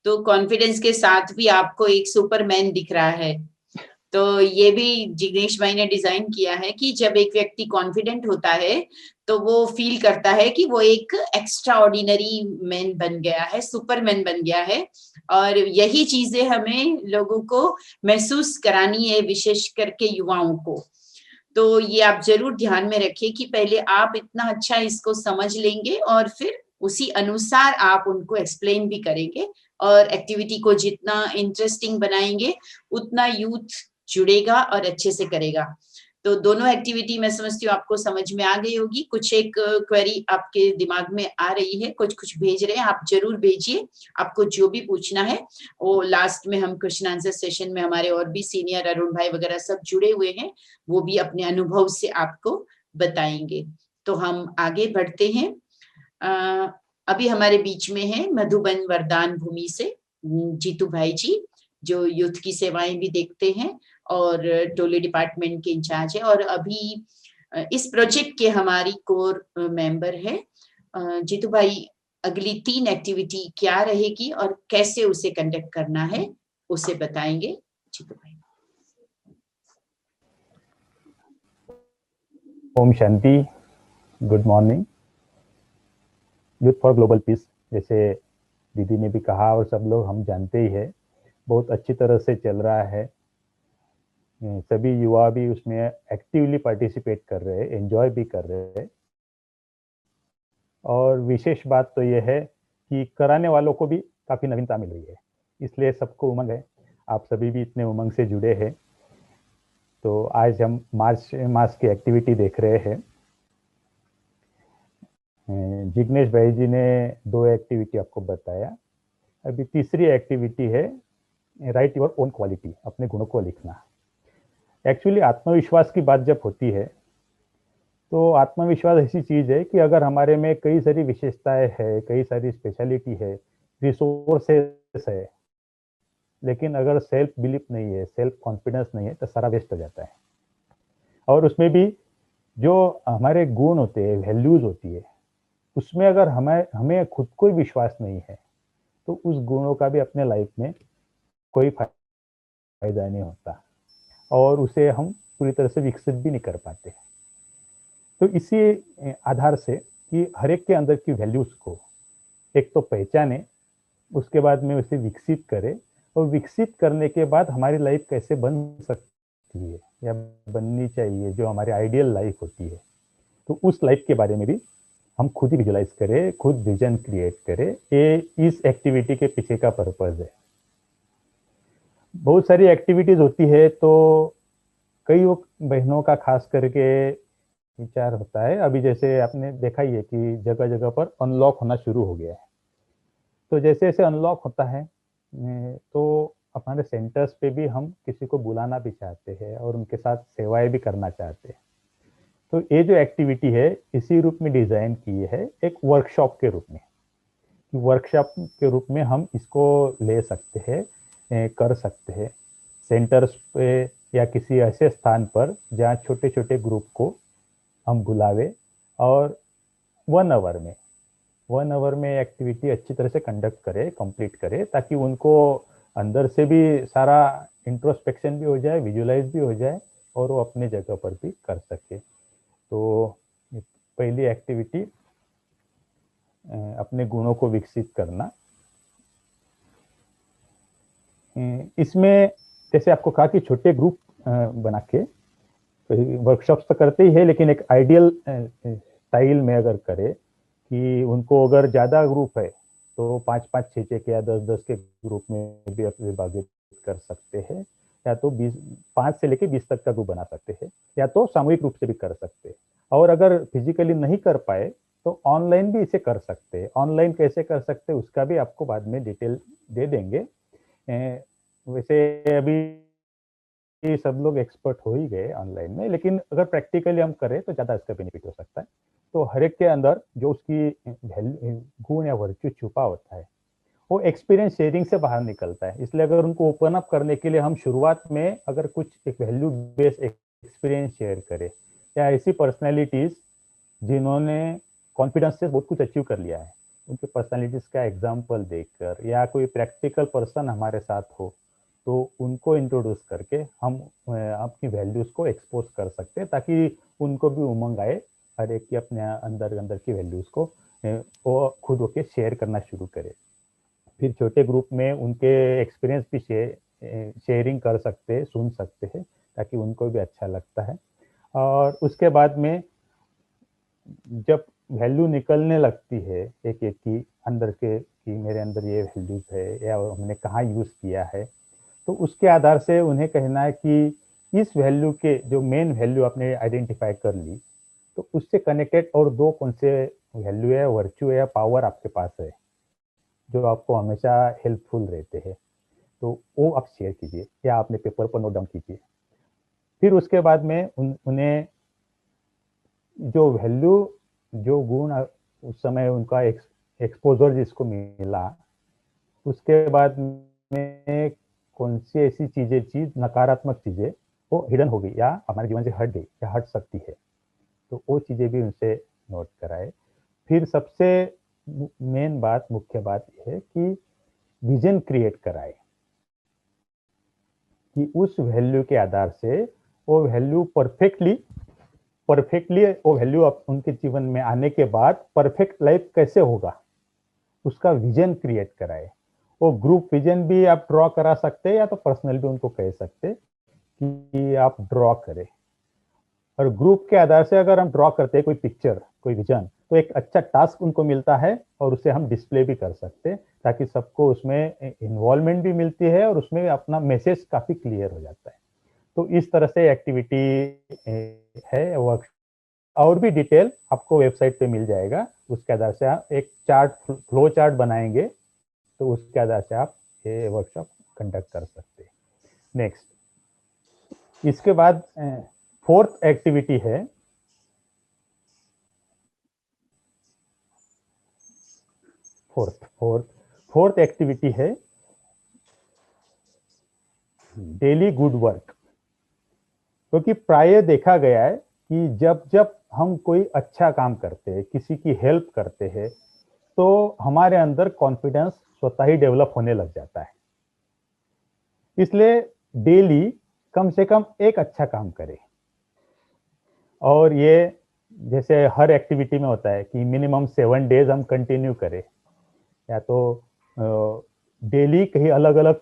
तो कॉन्फिडेंस के साथ भी आपको एक सुपरमैन दिख रहा है। तो ये भी जिग्नेश भाई ने डिजाइन किया है कि जब एक व्यक्ति कॉन्फिडेंट होता है तो वो फील करता है कि वो एक एक्स्ट्रा ऑर्डिनरी मैन बन गया है, सुपरमैन बन गया है। और यही चीजें हमें लोगों को महसूस करानी है, विशेष करके युवाओं को। तो ये आप जरूर ध्यान में रखिए कि पहले आप इतना अच्छा इसको समझ लेंगे और फिर उसी अनुसार आप उनको एक्सप्लेन भी करेंगे। और एक्टिविटी को जितना इंटरेस्टिंग बनाएंगे उतना यूथ जुड़ेगा और अच्छे से करेगा। तो दोनों एक्टिविटी मैं समझती हूँ आपको समझ में आ गई होगी। कुछ एक क्वेरी आपके दिमाग में आ रही है, कुछ कुछ भेज रहे हैं, आप जरूर भेजिए। आपको जो भी पूछना है वो लास्ट में हम क्वेश्चन आंसर सेशन में हमारे और भी सीनियर अरुण भाई वगैरह सब जुड़े हुए हैं, वो भी अपने अनुभव से आपको बताएंगे। तो हम आगे बढ़ते हैं। अभी हमारे बीच में है मधुबन वरदान भूमि से जीतू भाई जी, जो यूथ की सेवाएं भी देखते हैं और टोली डिपार्टमेंट के इंचार्ज है, और अभी इस प्रोजेक्ट के हमारी कोर मेंबर है। जीतू भाई, अगली 3 एक्टिविटी क्या रहेगी और कैसे उसे कंडक्ट करना है उसे बताएंगे। जीतू भाई। ओम शांति, good morning. Youth for global peace, जैसे दीदी ने भी कहा और सब लोग हम जानते ही है, बहुत अच्छी तरह से चल रहा है। सभी युवा भी उसमें एक्टिवली पार्टिसिपेट कर रहे हैं, एंजॉय भी कर रहे हैं। और विशेष बात तो ये है कि कराने वालों को भी काफ़ी नवीनता मिल रही है, इसलिए सबको उमंग है। आप सभी भी इतने उमंग से जुड़े हैं। तो आज हम मार्च मास की एक्टिविटी देख रहे हैं। जिग्नेश भाई जी ने 2 एक्टिविटी आपको बताया। अभी तीसरी एक्टिविटी है राइट योर ओन क्वालिटी, अपने गुणों को लिखना। एक्चुअली आत्मविश्वास की बात जब होती है तो आत्मविश्वास ऐसी चीज़ है कि अगर हमारे में कई सारी विशेषताएं है, कई सारी स्पेशलिटी है, रिसोर्सेस है, लेकिन अगर सेल्फ बिलीफ नहीं है, सेल्फ कॉन्फिडेंस नहीं है, तो सारा वेस्ट हो जाता है। और उसमें भी जो हमारे गुण होते हैं, वैल्यूज होती है, उसमें अगर हमें खुद को ही विश्वास नहीं है तो उस गुणों का भी अपने लाइफ में कोई फायदा नहीं होता और उसे हम पूरी तरह से विकसित भी नहीं कर पाते। तो इसी आधार से कि हर एक के अंदर की वैल्यूज को एक तो पहचाने, उसके बाद में उसे विकसित करे, और विकसित करने के बाद हमारी लाइफ कैसे बन सकती है या बननी चाहिए, जो हमारी आइडियल लाइफ होती है, तो उस लाइफ के बारे में भी हम खुद ही विजुलाइज करें, खुद विजन क्रिएट करें। ये इस एक्टिविटी के पीछे का पर्पज है। बहुत सारी एक्टिविटीज होती है तो कई बहनों का खास करके विचार होता है, अभी जैसे आपने देखा ही है कि जगह जगह पर अनलॉक होना शुरू हो गया है। तो जैसे जैसे अनलॉक होता है तो हमारे सेंटर्स पे भी हम किसी को बुलाना भी चाहते हैं और उनके साथ सेवाएं भी करना चाहते हैं। तो ये जो एक्टिविटी है इसी रूप में डिजाइन की है, एक वर्कशॉप के रूप में। वर्कशॉप के रूप में हम इसको ले सकते हैं, कर सकते हैं सेंटर्स पे या किसी ऐसे स्थान पर जहाँ छोटे छोटे ग्रुप को हम बुलावे और 1 आवर में एक्टिविटी अच्छी तरह से कंडक्ट करे, कंप्लीट करे, ताकि उनको अंदर से भी सारा इंट्रोस्पेक्शन भी हो जाए, विजुलाइज भी हो जाए और वो अपने जगह पर भी कर सके। तो पहली एक्टिविटी अपने गुणों को विकसित करना। इसमें जैसे आपको कहा कि छोटे ग्रुप बना के वर्कशॉप्स तो करते ही है, लेकिन एक आइडियल स्टाइल में अगर करे कि उनको अगर ज़्यादा ग्रुप है तो 5-5, 6-6 या 10-10 के ग्रुप में भी विभाजित कर सकते हैं, या तो 5 से लेके 20 तक का ग्रुप बना सकते हैं, या तो सामूहिक रूप से भी कर सकते हैं। और अगर फिजिकली नहीं कर पाए तो ऑनलाइन भी इसे कर सकते हैं। ऑनलाइन कैसे कर सकते हैं उसका भी आपको बाद में डिटेल दे देंगे। वैसे अभी सब लोग एक्सपर्ट हो ही गए ऑनलाइन में, लेकिन अगर प्रैक्टिकली हम करें तो ज़्यादा इसका बेनिफिट हो सकता है। तो हर एक के अंदर जो उसकी गुण या वर्च्यू छुपा होता है वो एक्सपीरियंस शेयरिंग से बाहर निकलता है। इसलिए अगर उनको ओपन अप करने के लिए हम शुरुआत में अगर कुछ एक वैल्यू बेस्ड एक्सपीरियंस शेयर करें, या ऐसी पर्सनैलिटीज जिन्होंने कॉन्फिडेंस से बहुत कुछ अचीव कर लिया है, उनके पर्सनैलिटीज का एग्जाम्पल देकर, या कोई प्रैक्टिकल पर्सन हमारे साथ हो तो उनको इंट्रोड्यूस करके हम अपनी वैल्यूज़ को एक्सपोज कर सकते हैं, ताकि उनको भी उमंग आए, हर एक की अपने अंदर अंदर की वैल्यूज़ को वो खुद होके शेयर करना शुरू करे। फिर छोटे ग्रुप में उनके एक्सपीरियंस भी शेयरिंग कर सकते हैं, सुन सकते हैं, ताकि उनको भी अच्छा लगता है। और उसके बाद में जब वैल्यू निकलने लगती है एक एक की अंदर के, कि मेरे अंदर ये वैल्यूज है या हमने कहाँ यूज़ किया है, तो उसके आधार से उन्हें कहना है कि इस वैल्यू के जो मेन वैल्यू आपने आइडेंटिफाई कर ली, तो उससे कनेक्टेड और दो कौन से वैल्यू है, वर्च्यू है या पावर आपके पास है जो आपको हमेशा हेल्पफुल रहते हैं, तो वो आप शेयर कीजिए या अपने पेपर पर नोट डाउन कीजिए। फिर उसके बाद में उन्हें जो वैल्यू, जो गुण उस समय उनका एक्सपोजर जिसको मिला, उसके बाद में कौन सी ऐसी चीज नकारात्मक चीजें वो हिडन हो गई या हमारे जीवन से हट गई या हट सकती है, तो वो चीजें भी उनसे नोट कराए। फिर सबसे मेन बात, मुख्य बात यह है कि विजन क्रिएट कराए, कि उस वैल्यू के आधार से वो वैल्यू परफेक्टली वो वैल्यू उनके जीवन में आने के बाद परफेक्ट लाइफ कैसे होगा, उसका विजन क्रिएट कराए। वो ग्रुप विजन भी आप ड्रॉ करा सकते हैं या तो पर्सनल भी उनको कह सकते कि आप ड्रॉ करें। और ग्रुप के आधार से अगर हम ड्रॉ करते हैं कोई पिक्चर, कोई विजन, तो एक अच्छा टास्क उनको मिलता है और उसे हम डिस्प्ले भी कर सकते हैं, ताकि सबको उसमें इन्वॉल्वमेंट भी मिलती है और उसमें अपना मैसेज काफी क्लियर हो जाता है। तो इस तरह से एक्टिविटी है वर्क। और भी डिटेल आपको वेबसाइट पे मिल जाएगा, उसके आधार से आप एक चार्ट, फ्लो चार्ट बनाएंगे, तो उसके आधार से आप ये वर्कशॉप कंडक्ट कर सकते हैं। नेक्स्ट, इसके बाद फोर्थ एक्टिविटी है फोर्थ एक्टिविटी है डेली गुड वर्क। क्योंकि प्राय देखा गया है कि जब जब हम कोई अच्छा काम करते हैं, किसी की हेल्प करते हैं, तो हमारे अंदर कॉन्फिडेंस स्वतः ही डेवलप होने लग जाता है। इसलिए डेली कम से कम एक अच्छा काम करें। और ये जैसे हर एक्टिविटी में होता है कि मिनिमम 7 डेज हम कंटिन्यू करें, या तो डेली कहीं अलग अलग,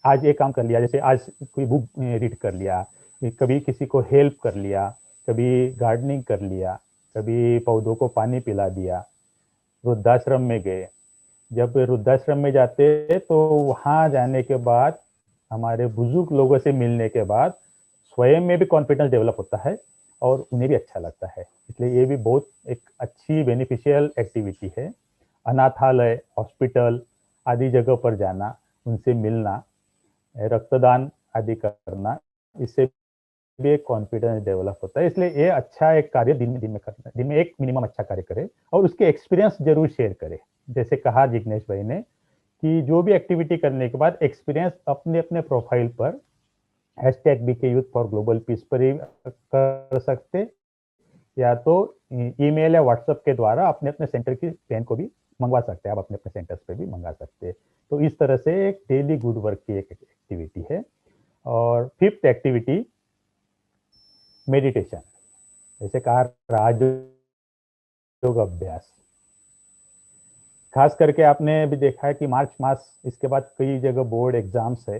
आज एक काम कर लिया, जैसे आज कोई बुक रीड कर लिया, कभी किसी को हेल्प कर लिया, कभी गार्डनिंग कर लिया, कभी पौधों को पानी पिला दिया, वृद्धाश्रम में गए। जब वृद्धाश्रम में जाते तो वहाँ जाने के बाद, हमारे बुजुर्ग लोगों से मिलने के बाद स्वयं में भी कॉन्फिडेंस डेवलप होता है और उन्हें भी अच्छा लगता है। इसलिए ये भी बहुत एक अच्छी बेनिफिशियल एक्टिविटी है। अनाथालय, हॉस्पिटल आदि जगह पर जाना, उनसे मिलना, रक्तदान आदि करना, इससे भी एक कॉन्फिडेंस डेवलप होता है। इसलिए ये अच्छा एक कार्य दिन में करना, दिन में एक मिनिमम अच्छा कार्य करे और उसके एक्सपीरियंस जरूर शेयर करे। जैसे कहा जिग्नेश भाई ने कि जो भी एक्टिविटी करने के बाद एक्सपीरियंस अपने अपने प्रोफाइल पर #BK Youth for Global Peace पर ही कर सकते, या तो ईमेल या व्हाट्सएप के द्वारा अपने अपने सेंटर की पेन को भी मंगवा सकते हैं, आप अपने अपने सेंटर्स पे भी मंगा सकते हैं। तो इस तरह से एक डेली गुड वर्क की एक एक्टिविटी है। और फिफ्थ एक्टिविटी मेडिटेशन, जैसे कहा राजयोग अभ्यास। खास करके आपने भी देखा है कि मार्च मास, इसके बाद कई जगह बोर्ड एग्जाम्स है,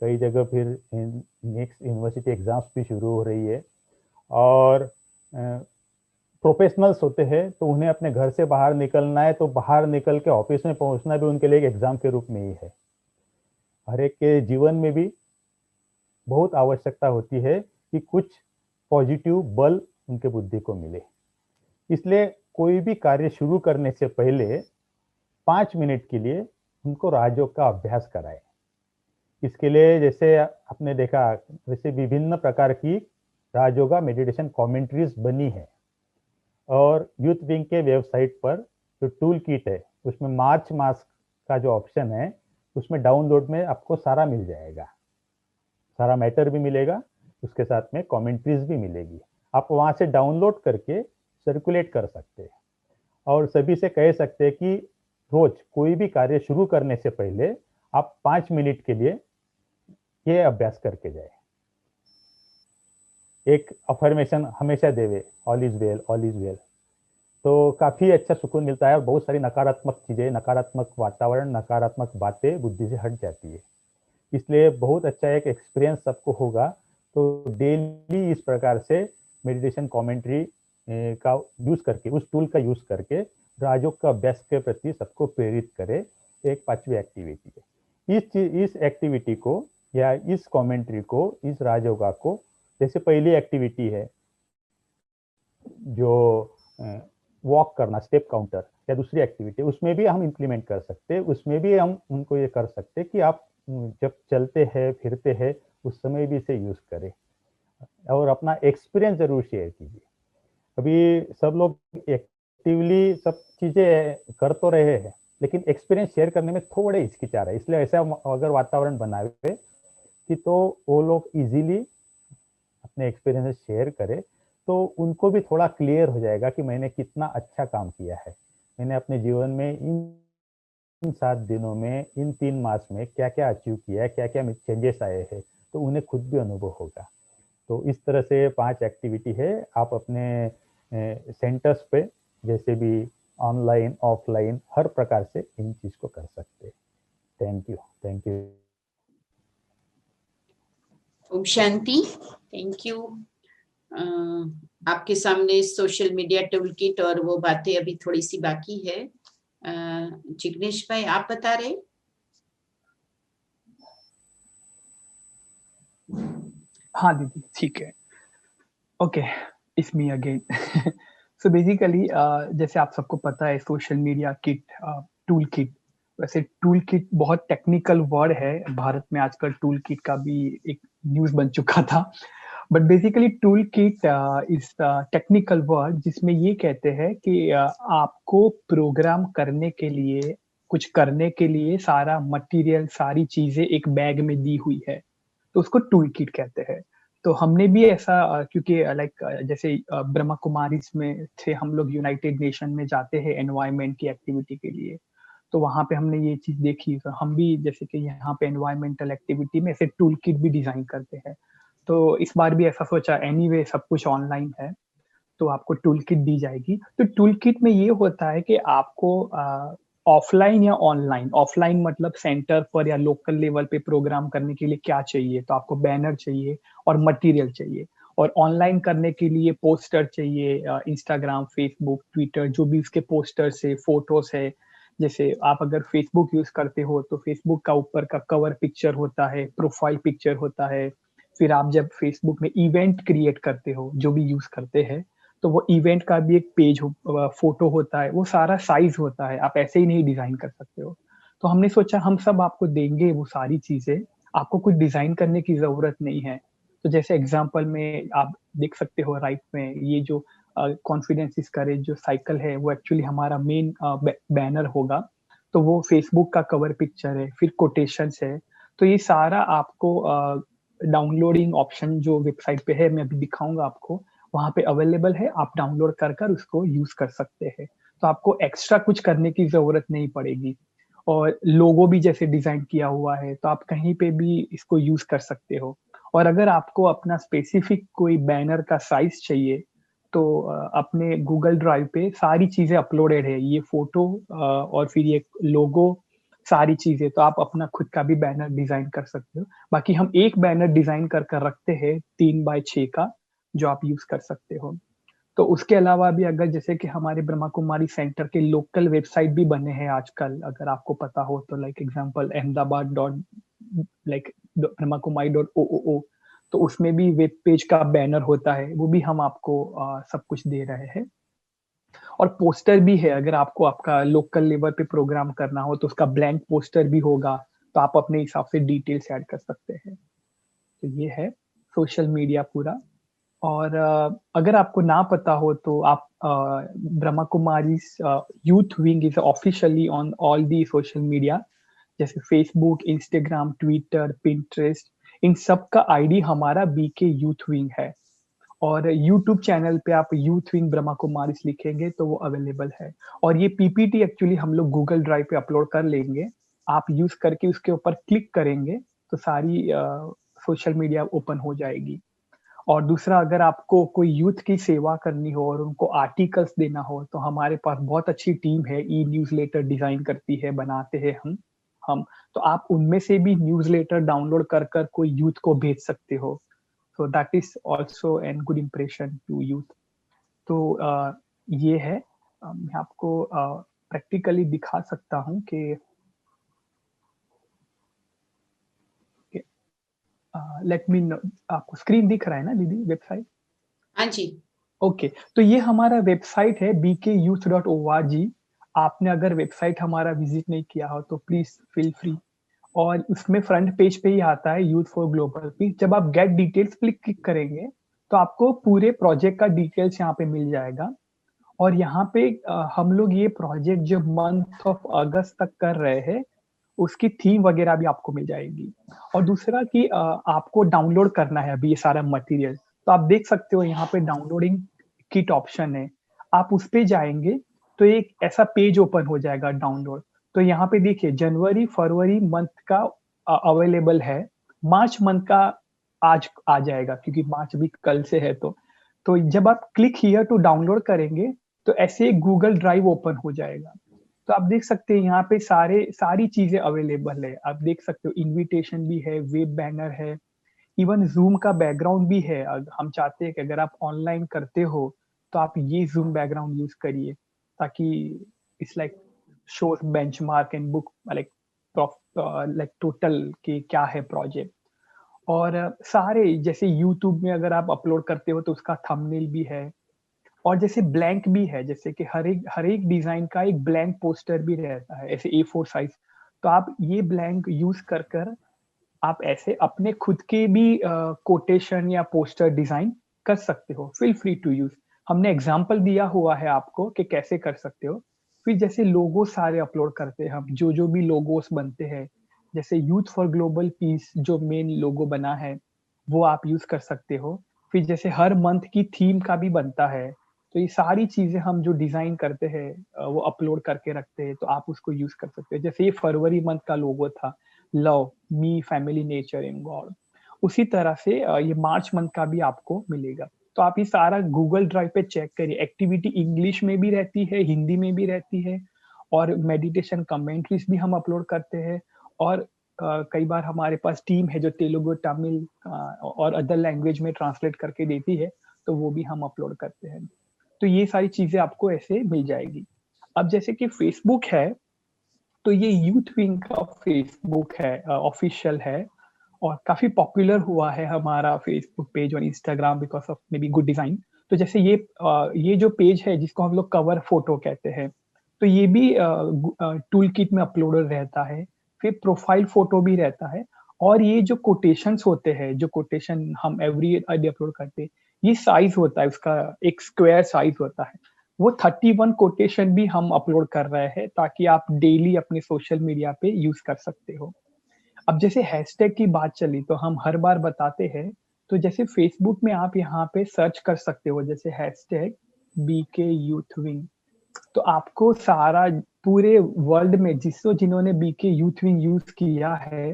कई जगह फिर नेक्स्ट यूनिवर्सिटी एग्जाम्स भी शुरू हो रही है, और प्रोफेशनल्स होते हैं तो उन्हें अपने घर से बाहर निकलना है, तो बाहर निकल के ऑफिस में पहुंचना भी उनके लिए एक एग्जाम के रूप में ही है। हर एक के जीवन में भी बहुत आवश्यकता होती है कि कुछ पॉजिटिव बल उनके बुद्धि को मिले। इसलिए कोई भी कार्य शुरू करने से पहले 5 मिनट के लिए उनको राजयोग का अभ्यास कराएं। इसके लिए जैसे आपने देखा, वैसे विभिन्न प्रकार की राजयोगा मेडिटेशन कमेंट्रीज बनी है, और यूथ विंग के वेबसाइट पर जो टूल किट है उसमें मार्च मास का जो ऑप्शन है उसमें डाउनलोड में आपको सारा मिल जाएगा, सारा मैटर भी मिलेगा, उसके साथ में कमेंट्रीज भी मिलेगी। आप वहाँ से डाउनलोड करके सर्कुलेट कर सकते हैं और सभी से कह सकते हैं कि रोज कोई भी कार्य शुरू करने से पहले आप 5 मिनट के लिए ये अभ्यास करके जाए। एक अफर्मेशन हमेशा देवे, all is well, all is well, तो काफी अच्छा सुकून मिलता है और बहुत सारी नकारात्मक चीजें, नकारात्मक वातावरण, नकारात्मक बातें बुद्धि से हट जाती है। इसलिए बहुत अच्छा एक एक्सपीरियंस सबको होगा। तो डेली इस प्रकार से मेडिटेशन कमेंट्री का यूज करके, उस टूल का यूज करके राजयोग का अभ्यास के प्रति सबको प्रेरित करे। एक 5वीं एक्टिविटी है। इस एक्टिविटी को या इस कमेंट्री को, इस राजयोगा को, जैसे पहली एक्टिविटी है जो वॉक करना, स्टेप काउंटर, या दूसरी एक्टिविटी, उसमें भी हम इम्प्लीमेंट कर सकते हैं। उसमें भी हम उनको ये कर सकते हैं कि आप जब चलते हैं फिरते हैं उस समय भी इसे यूज करें और अपना एक्सपीरियंस जरूर शेयर कीजिए। अभी सब लोग एक्टिवली सब चीजें कर तो रहे हैं, लेकिन एक्सपीरियंस शेयर करने में थोड़े हिचकिचा रहे हैं। इसलिए ऐसा अगर वातावरण बनाए कि तो वो लोग इजीली अपने एक्सपीरियंस शेयर करें, तो उनको भी थोड़ा क्लियर हो जाएगा कि मैंने कितना अच्छा काम किया है, मैंने अपने जीवन में इन 7 दिनों में, इन 3 मास में क्या क्या अचीव किया है, क्या क्या चेंजेस आए हैं, तो उन्हें खुद भी अनुभव होगा। तो इस तरह से 5 एक्टिविटी है। आप अपने सेंटर्स पे जैसे भी ऑनलाइन ऑफलाइन हर प्रकार से इन चीज को कर सकते हैं। Thank you, thank you. ओम शांति, थैंक यू। आपके सामने सोशल मीडिया टूल किट और वो बातें अभी थोड़ी सी बाकी है। जिग्नेश भाई, आप बता रहे? हाँ दीदी, ठीक है। Okay, it's me again. So basically जैसे आप सबको पता है, social media kit, tool kit, वैसे टूल किट बहुत टेक्निकल वर्ड है। भारत में आजकल टूल किट का भी एक न्यूज बन चुका था। But basically tool kit is technical word जिसमें ये कहते हैं कि आपको प्रोग्राम करने के लिए, कुछ करने के लिए सारा मटेरियल, सारी चीजें एक बैग में दी हुई है, तो उसको टूल किट कहते हैं। तो हमने भी ऐसा क्योंकि लाइक जैसे ब्रह्मा कुमारी में थे हम लोग, यूनाइटेड नेशन में जाते हैं एनवायरमेंट की एक्टिविटी के लिए, तो वहां पे हमने ये चीज देखी। तो हम भी जैसे कि यहाँ पे एनवायरमेंटल एक्टिविटी में ऐसे टूल किट भी डिजाइन करते हैं। तो इस बार भी ऐसा सोचा, एनीवे सब कुछ ऑनलाइन है तो आपको टूल किट दी जाएगी। तो टूल किट में ये होता है कि आपको ऑफलाइन या ऑनलाइन, ऑफलाइन मतलब सेंटर पर या लोकल लेवल पे प्रोग्राम करने के लिए क्या चाहिए, तो आपको बैनर चाहिए और मटेरियल चाहिए। और ऑनलाइन करने के लिए पोस्टर चाहिए, इंस्टाग्राम, फेसबुक, ट्विटर, जो भी उसके पोस्टर्स है, फोटोज है। जैसे आप अगर फेसबुक यूज करते हो तो फेसबुक का ऊपर का कवर पिक्चर होता है, प्रोफाइल पिक्चर होता है। फिर आप जब फेसबुक में इवेंट क्रिएट करते हो, जो भी यूज करते हैं, तो वो इवेंट का भी एक पेज फोटो होता है, वो सारा साइज होता है, आप ऐसे ही नहीं डिजाइन कर सकते हो। तो हमने सोचा हम सब आपको देंगे वो सारी चीजें, आपको कुछ डिजाइन करने की जरूरत नहीं है। तो जैसे एग्जांपल में आप देख सकते हो राइट में, ये जो कॉन्फिडेंस इज करेज जो साइकिल है, वो एक्चुअली हमारा मेन बैनर होगा। तो वो फेसबुक का कवर पिक्चर है, फिर कोटेशंस है। तो ये सारा आपको डाउनलोडिंग ऑप्शन जो वेबसाइट पे है, मैं अभी दिखाऊंगा आपको, वहां पे अवेलेबल है। आप डाउनलोड कर उसको यूज कर सकते हैं। तो आपको एक्स्ट्रा कुछ करने की जरूरत नहीं पड़ेगी। और लोगो भी जैसे डिजाइन किया हुआ है, तो आप कहीं पे भी इसको यूज कर सकते हो। और अगर आपको अपना स्पेसिफिक कोई बैनर का साइज चाहिए, तो अपने गूगल ड्राइव पे सारी चीजें अपलोडेड है, ये फोटो और फिर ये लोगो, सारी चीजें। तो आप अपना खुद का भी बैनर डिजाइन कर सकते हो। बाकी हम एक बैनर डिजाइन कर रखते हैं 3x6 का, जो आप यूज कर सकते हो। तो उसके अलावा भी अगर जैसे कि हमारे ब्रह्मा कुमारी सेंटर के लोकल वेबसाइट भी बने हैं आजकल, अगर आपको पता हो तो, like example Ahmedabad dot like Brahma Kumari .oo, तो उसमें भी वेब पेज का बैनर होता है, वो भी हम आपको सब कुछ दे रहे हैं। और पोस्टर भी है, अगर आपको आपका लोकल लेवल पे प्रोग्राम करना हो तो उसका ब्लैंक पोस्टर भी होगा, तो आप अपने हिसाब से डिटेल्स ऐड कर सकते हैं। तो ये है सोशल मीडिया पूरा। और अगर आपको ना पता हो तो आप Brahma Kumari youth wing is officially on all the social media, जैसे फेसबुक, इंस्टाग्राम, ट्विटर, पिंटरेस्ट, इन सब का आईडी हमारा बीके यूथ विंग है। और यूट्यूब चैनल पे आप यूथ विंग ब्रह्मा कुमारी लिखेंगे तो वो अवेलेबल है। और ये पीपीटी एक्चुअली हम लोग गूगल ड्राइव पे अपलोड कर लेंगे, आप यूज करके उसके ऊपर क्लिक करेंगे तो सारी सोशल मीडिया ओपन हो जाएगी। और दूसरा, अगर आपको कोई यूथ की सेवा करनी हो और उनको आर्टिकल्स देना हो, तो हमारे पास बहुत अच्छी टीम है, ई न्यूज़लेटर डिजाइन करती है, बनाते हैं हम तो आप उनमें से भी न्यूज़लेटर डाउनलोड कर कोई यूथ को भेज सकते हो। So that is also an good impression to youth. तो ये है, मैं आपको प्रैक्टिकली दिखा सकता हूँ कि लेट मी नो, आपको स्क्रीन दिख रहा है ना दीदी, वेबसाइट? हाँ जी। ओके, तो ये हमारा वेबसाइट है bkyouth.org। आपने अगर वेबसाइट हमारा विजिट नहीं किया हो तो प्लीज फील फ्री। और उसमें फ्रंट पेज पे ही आता है यूथ फॉर ग्लोबल पीस। जब आप गेट डिटेल्स क्लिक करेंगे तो आपको पूरे प्रोजेक्ट का डिटेल्स यहाँ पे मिल जाएगा। और यहाँ पे हम लोग ये प्रोजेक्ट जो मंथ ऑफ अगस्त तक कर रहे हैं, उसकी थीम वगैरह भी आपको मिल जाएगी। और दूसरा कि आपको डाउनलोड करना है अभी ये सारा मटेरियल, तो आप देख सकते हो यहाँ पे डाउनलोडिंग किट ऑप्शन है। आप उस पे जाएंगे तो एक ऐसा पेज ओपन हो जाएगा डाउनलोड। तो यहाँ पे देखिए, जनवरी फरवरी मंथ का अवेलेबल है। मार्च मंथ का आज आ जाएगा, क्योंकि मार्च भी कल से है। तो जब आप क्लिक हियर टू डाउनलोड करेंगे तो ऐसे गूगल ड्राइव ओपन हो जाएगा। तो आप देख सकते हैं यहाँ पे सारी चीजें अवेलेबल है। आप देख सकते हो इनविटेशन भी है, वेब बैनर है, इवन जूम का बैकग्राउंड भी है। हम चाहते हैं कि अगर आप ऑनलाइन करते हो तो आप ये जूम बैकग्राउंड यूज करिए, ताकि it's like shows benchmark and book like like total कि क्या है प्रोजेक्ट। और सारे जैसे यूट्यूब में अगर आप अपलोड करते हो तो उसका थंबनेल भी है। और जैसे ब्लैंक भी है, जैसे कि हर एक डिजाइन का एक ब्लैंक पोस्टर भी रहता है, ऐसे A4 साइज। तो आप ये ब्लैंक यूज कर आप ऐसे अपने खुद के भी कोटेशन या पोस्टर डिजाइन कर सकते हो। Feel free to use. हमने एग्जांपल दिया हुआ है आपको कि कैसे कर सकते हो। फिर जैसे लोगो सारे अपलोड करते हैं हम, जो भी लोगोस बनते हैं, जैसे यूथ फॉर ग्लोबल पीस जो मेन लोगो बना है वो आप यूज कर सकते हो। फिर जैसे हर मंथ की थीम का भी बनता है, तो ये सारी चीजें हम जो डिजाइन करते हैं वो अपलोड करके रखते हैं, तो आप उसको यूज कर सकते हो। जैसे ये फरवरी मंथ का लोगो था, love me family nature in God. उसी तरह से ये मार्च मंथ का भी आपको मिलेगा। तो आप ये सारा गूगल ड्राइव पे चेक करिए। एक्टिविटी इंग्लिश में भी रहती है, हिंदी में भी रहती है, और मेडिटेशन कमेंट्रीज भी हम अपलोड करते हैं। और कई बार हमारे पास टीम है जो तेलुगु, तमिल और अदर लैंग्वेज में ट्रांसलेट करके देती है, तो वो भी हम अपलोड करते हैं। तो ये सारी चीजें आपको ऐसे मिल जाएगी। अब जैसे कि फेसबुक है, तो ये यूथ विंग का फेसबुक है, ऑफिशियल है। और काफी पॉपुलर हुआ है हमारा फेसबुक पेज और Instagram because of may be good design. तो जैसे ये जो पेज है जिसको हम लोग कवर फोटो कहते हैं, तो ये भी टूल किट में अपलोडेड रहता है। फिर प्रोफाइल फोटो भी रहता है। और ये जो कोटेशंस होते हैं, जो कोटेशन हम एवरी डे अपलोड करते हैं, ये साइज होता है उसका, एक स्क्वायर साइज होता है। वो 31 कोटेशन भी हम अपलोड कर रहे हैं, ताकि आप डेली अपने सोशल मीडिया पे यूज कर सकते हो। अब जैसे हैशटैग की बात चली तो हम हर बार बताते हैं। तो जैसे फेसबुक में आप यहाँ पे सर्च कर सकते हो, जैसे हैशटैग BK यूथ विंग। तो आपको सारा पूरे वर्ल्ड में जिन्होंने BK यूथ विंग यूज किया है,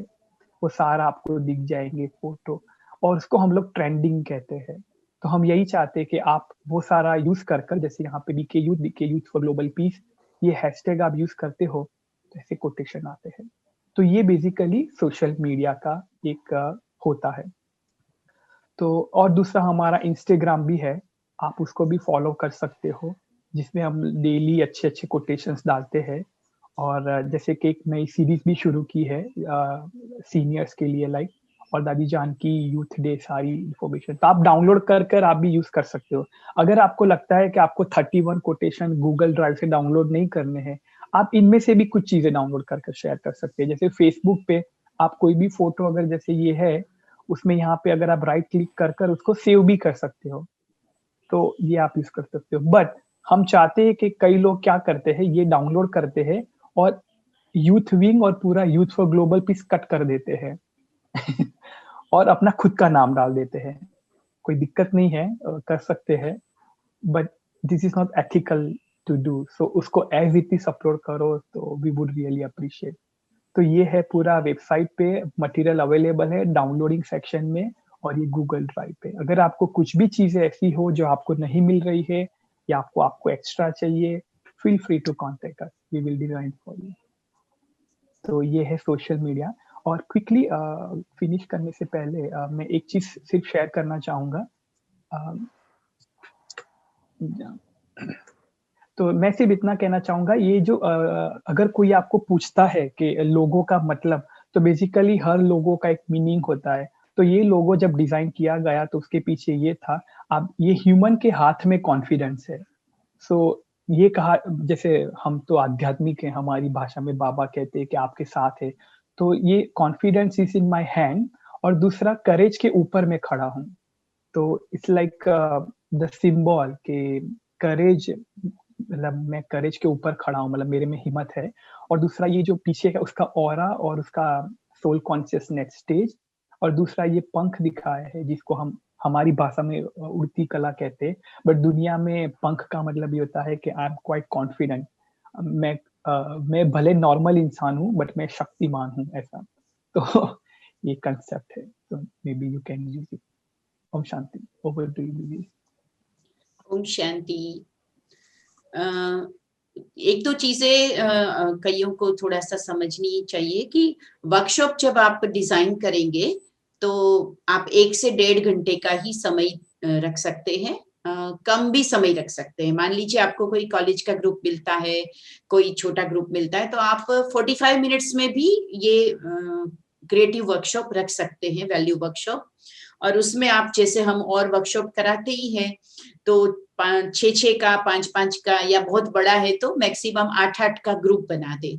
वो सारा आपको दिख जाएंगे फोटो। और उसको हम लोग ट्रेंडिंग कहते हैं। तो हम यही चाहते हैं कि आप वो सारा यूज कर जैसे यहाँ पे BK youth for global piece, ये हैशटैग आप यूज करते हो तो ऐसे कोटेशन आते हैं। तो ये बेसिकली सोशल मीडिया का एक होता है। तो और दूसरा हमारा इंस्टाग्राम भी है, आप उसको भी फॉलो कर सकते हो, जिसमें हम डेली अच्छे अच्छे कोटेशंस डालते हैं। और जैसे कि एक नई सीरीज भी शुरू की है सीनियर्स के लिए, लाइक और दादी जान की यूथ डे सारी इंफॉर्मेशन, तो आप डाउनलोड कर आप भी यूज कर सकते हो। अगर आपको लगता है कि आपको 31 कोटेशन गूगल ड्राइव से डाउनलोड नहीं करने हैं, आप इनमें से भी कुछ चीजें डाउनलोड करके शेयर कर सकते हैं। जैसे फेसबुक पे आप कोई भी फोटो, अगर जैसे ये है, उसमें यहाँ पे अगर आप राइट क्लिक कर उसको सेव भी कर सकते हो, तो ये आप यूज कर सकते हो। बट हम चाहते हैं कि कई लोग क्या करते हैं, ये डाउनलोड करते हैं और यूथ विंग और पूरा youth for global piece cut कर देते हैं और अपना खुद का नाम डाल देते हैं। कोई दिक्कत नहीं है, कर सकते हैं, but this is not ethical to do. So उसको एज इट इज अपलोड करो, तो वी वुड रियली अप्रिशिएट। तो ये है पूरा वेबसाइट पे मटेरियल अवेलेबल है डाउनलोडिंग सेक्शन में और ये गूगल ड्राइव पे। अगर आपको कुछ भी चीजें ऐसी हो जो आपको नहीं मिल रही है या आपको एक्स्ट्रा चाहिए, feel free to contact us, we will design for you. तो ये है सोशल मीडिया। और क्विकली फिनिश करने से पहले मैं एक चीज सिर्फ शेयर करना चाहूंगा। तो मैं सिर्फ इतना कहना चाहूंगा, ये जो अगर कोई आपको पूछता है कि लोगो का मतलब, तो बेसिकली हर लोगो का एक मीनिंग होता है। तो ये लोगो जब डिजाइन किया गया तो उसके पीछे ये था, अब ये ह्यूमन के हाथ में कॉन्फिडेंस है। सो ये कहा, जैसे हम तो आध्यात्मिक है, हमारी भाषा में बाबा कहते हैं कि आपके साथ है, तो ये confidence is in my hand. और दूसरा, करेज के ऊपर मैं खड़ा हूँ। तो इट्स लाइक द सिंबल के करेज, मतलब मैं करेज के ऊपर खड़ा हूँ, मतलब मेरे में हिम्मत है। और दूसरा ये जो पीछे का उसका ऑरा और उसका सोल कॉन्शियसनेस स्टेज। और दूसरा ये पंख दिखाया है जिसको हम हमारी भाषा में उड़ती कला कहते हैं, बट दुनिया में पंख का मतलब ये होता है कि आई एम क्वाइट कॉन्फिडेंट। मैं भले नॉर्मल इंसान हूँ बट मैं शक्तिमान हूँ, ऐसा। तो ये कंसेप्ट है, तो maybe you can use it. ओम शांति। Over to you. ओम शांति। एक दो चीजें कईयों को थोड़ा सा समझनी चाहिए कि वर्कशॉप जब आप डिजाइन करेंगे तो आप 1 से 1.5 घंटे का ही समय रख सकते हैं, कम भी समय रख सकते हैं। मान लीजिए आपको कोई कॉलेज का ग्रुप मिलता है, कोई छोटा ग्रुप मिलता है, तो आप 45 मिनट्स में भी ये क्रिएटिव वर्कशॉप रख सकते हैं, वैल्यू वर्कशॉप। और उसमें आप, जैसे हम और वर्कशॉप कराते ही हैं, तो 6 का, 5 का, या बहुत बड़ा है तो मैक्सिमम 8 का ग्रुप बना दे।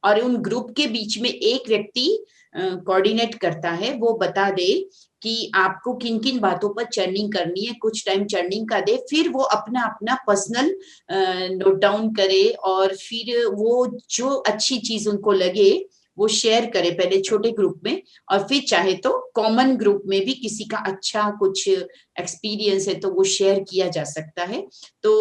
और उन ग्रुप के बीच में एक व्यक्ति कोऑर्डिनेट करता है, वो बता दे कि आपको किन किन बातों पर चर्निंग करनी है, कुछ टाइम चर्निंग का दे, फिर वो अपना अपना पर्सनल नोट डाउन करे, और फिर वो जो अच्छी चीज उनको लगे वो शेयर करे, पहले छोटे ग्रुप में, और फिर चाहे तो कॉमन ग्रुप में भी किसी का अच्छा कुछ एक्सपीरियंस है तो वो शेयर किया जा सकता है। तो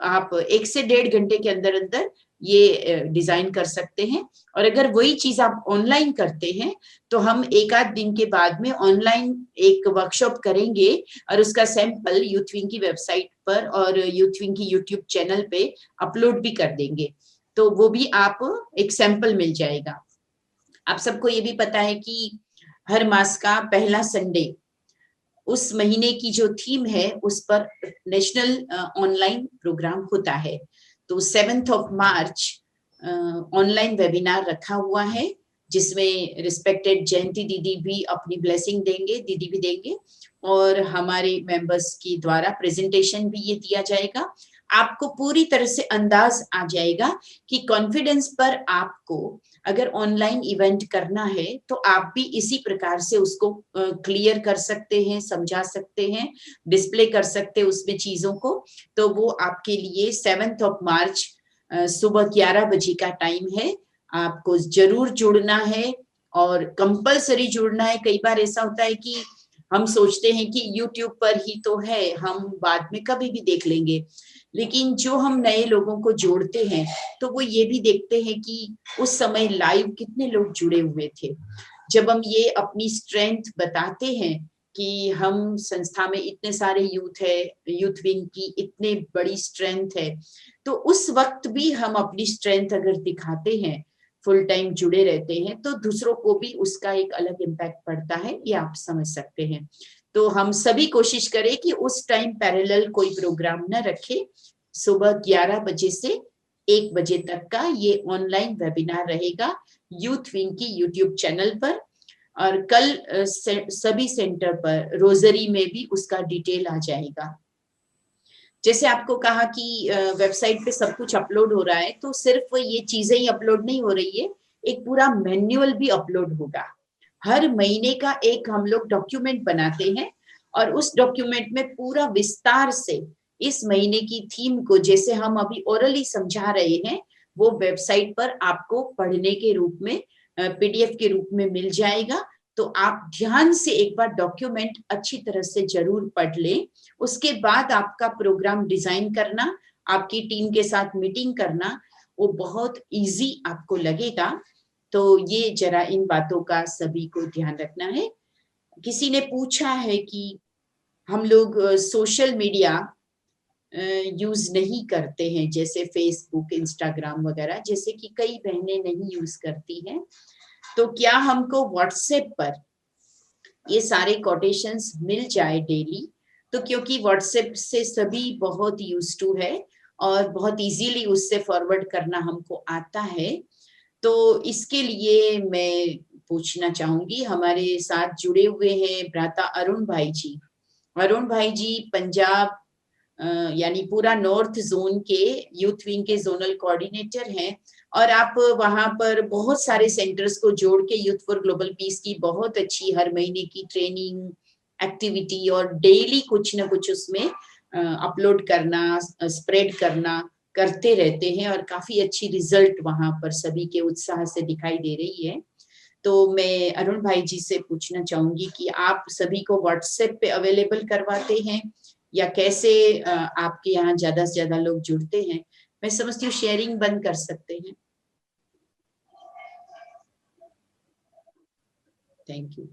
आप 1 से 1.5 घंटे के अंदर अंदर ये डिजाइन कर सकते हैं। और अगर वही चीज आप ऑनलाइन करते हैं तो हम 1 आध दिन के बाद में ऑनलाइन एक वर्कशॉप करेंगे, और उसका सैंपल यूथविंग की वेबसाइट पर और यूथविंग की यूट्यूब चैनल पे अपलोड भी कर देंगे, तो वो भी आप एक सैंपल मिल जाएगा। आप सबको ये भी पता है कि हर मास का पहला संडे उस महीने की जो थीम है उस पर नेशनल ऑनलाइन प्रोग्राम होता है। तो 7 मार्च ऑनलाइन वेबिनार रखा हुआ है, जिसमें रिस्पेक्टेड जयंती दीदी भी अपनी ब्लेसिंग देंगे, दीदी भी देंगे, और हमारे मेंबर्स की द्वारा प्रेजेंटेशन भी ये दिया जाएगा। आपको पूरी तरह से अंदाज आ जाएगा कि कॉन्फिडेंस पर आपको अगर ऑनलाइन इवेंट करना है तो आप भी इसी प्रकार से उसको क्लियर कर सकते हैं, समझा सकते हैं, डिस्प्ले कर सकते हैं उसमें चीजों को। तो वो आपके लिए 7 मार्च सुबह 11 बजे का टाइम है। आपको जरूर जुड़ना है, और कंपलसरी जुड़ना है। कई बार ऐसा होता है कि हम सोचते हैं कि YouTube पर ही तो है, हम बाद में कभी भी देख लेंगे, लेकिन जो हम नए लोगों को जोड़ते हैं तो वो ये भी देखते हैं कि उस समय लाइव कितने लोग जुड़े हुए थे। जब हम ये अपनी स्ट्रेंथ बताते हैं कि हम संस्था में इतने सारे यूथ है, यूथ विंग की इतने बड़ी स्ट्रेंथ है, तो उस वक्त भी हम अपनी स्ट्रेंथ अगर दिखाते हैं, फुल टाइम जुड़े रहते हैं, तो दूसरों को भी उसका एक अलग इम्पैक्ट पड़ता है, ये आप समझ सकते हैं। तो हम सभी कोशिश करें कि उस टाइम पैरेलल कोई प्रोग्राम न रखें। सुबह 11 बजे से 1 बजे तक का ये ऑनलाइन वेबिनार रहेगा यूथ विंग की यूट्यूब चैनल पर, और कल सभी सेंटर पर रोजरी में भी उसका डिटेल आ जाएगा। जैसे आपको कहा कि वेबसाइट पे सब कुछ अपलोड हो रहा है, तो सिर्फ ये चीजें ही अपलोड नहीं हो रही है, एक पूरा मैनुअल भी अपलोड होगा। हर महीने का एक हम लोग डॉक्यूमेंट बनाते हैं, और उस डॉक्यूमेंट में पूरा विस्तार से इस महीने की थीम को, जैसे हम अभी ओरली समझा रहे हैं, वो वेबसाइट पर आपको पढ़ने के रूप में PDF के रूप में मिल जाएगा। तो आप ध्यान से एक बार डॉक्यूमेंट अच्छी तरह से जरूर पढ़ लें। उसके बाद आपका प्रोग्राम डिजाइन करना, आपकी टीम के साथ मीटिंग करना, वो बहुत इजी आपको लगेगा। तो ये जरा इन बातों का सभी को ध्यान रखना है। किसी ने पूछा है कि हम लोग सोशल मीडिया यूज नहीं करते हैं, जैसे फेसबुक, इंस्टाग्राम वगैरह, जैसे कि कई बहनें नहीं यूज करती हैं, तो क्या हमको व्हाट्सएप पर ये सारे कोटेशंस मिल जाए डेली? तो क्योंकि व्हाट्सएप से सभी बहुत यूज टू है और बहुत इजीली उससे फॉरवर्ड करना हमको आता है, तो इसके लिए मैं पूछना चाहूंगी। हमारे साथ जुड़े हुए हैं भ्राता अरुण भाई जी। अरुण भाई जी पंजाब यानी पूरा नॉर्थ जोन के यूथ विंग के जोनल कोऑर्डिनेटर हैं, और आप वहां पर बहुत सारे सेंटर्स को जोड़ के यूथ फॉर ग्लोबल पीस की बहुत अच्छी हर महीने की ट्रेनिंग, एक्टिविटी और डेली कुछ ना कुछ उसमें अपलोड करना, स्प्रेड करना करते रहते हैं, और काफी अच्छी रिजल्ट वहां पर सभी के उत्साह से दिखाई दे रही है। तो मैं अरुण भाई जी से पूछना चाहूंगी कि आप सभी को व्हाट्सएप पे अवेलेबल करवाते हैं या कैसे आपके यहाँ ज्यादा से ज्यादा लोग जुड़ते हैं? मैं समझती हूँ शेयरिंग बंद कर सकते हैं। Thank you.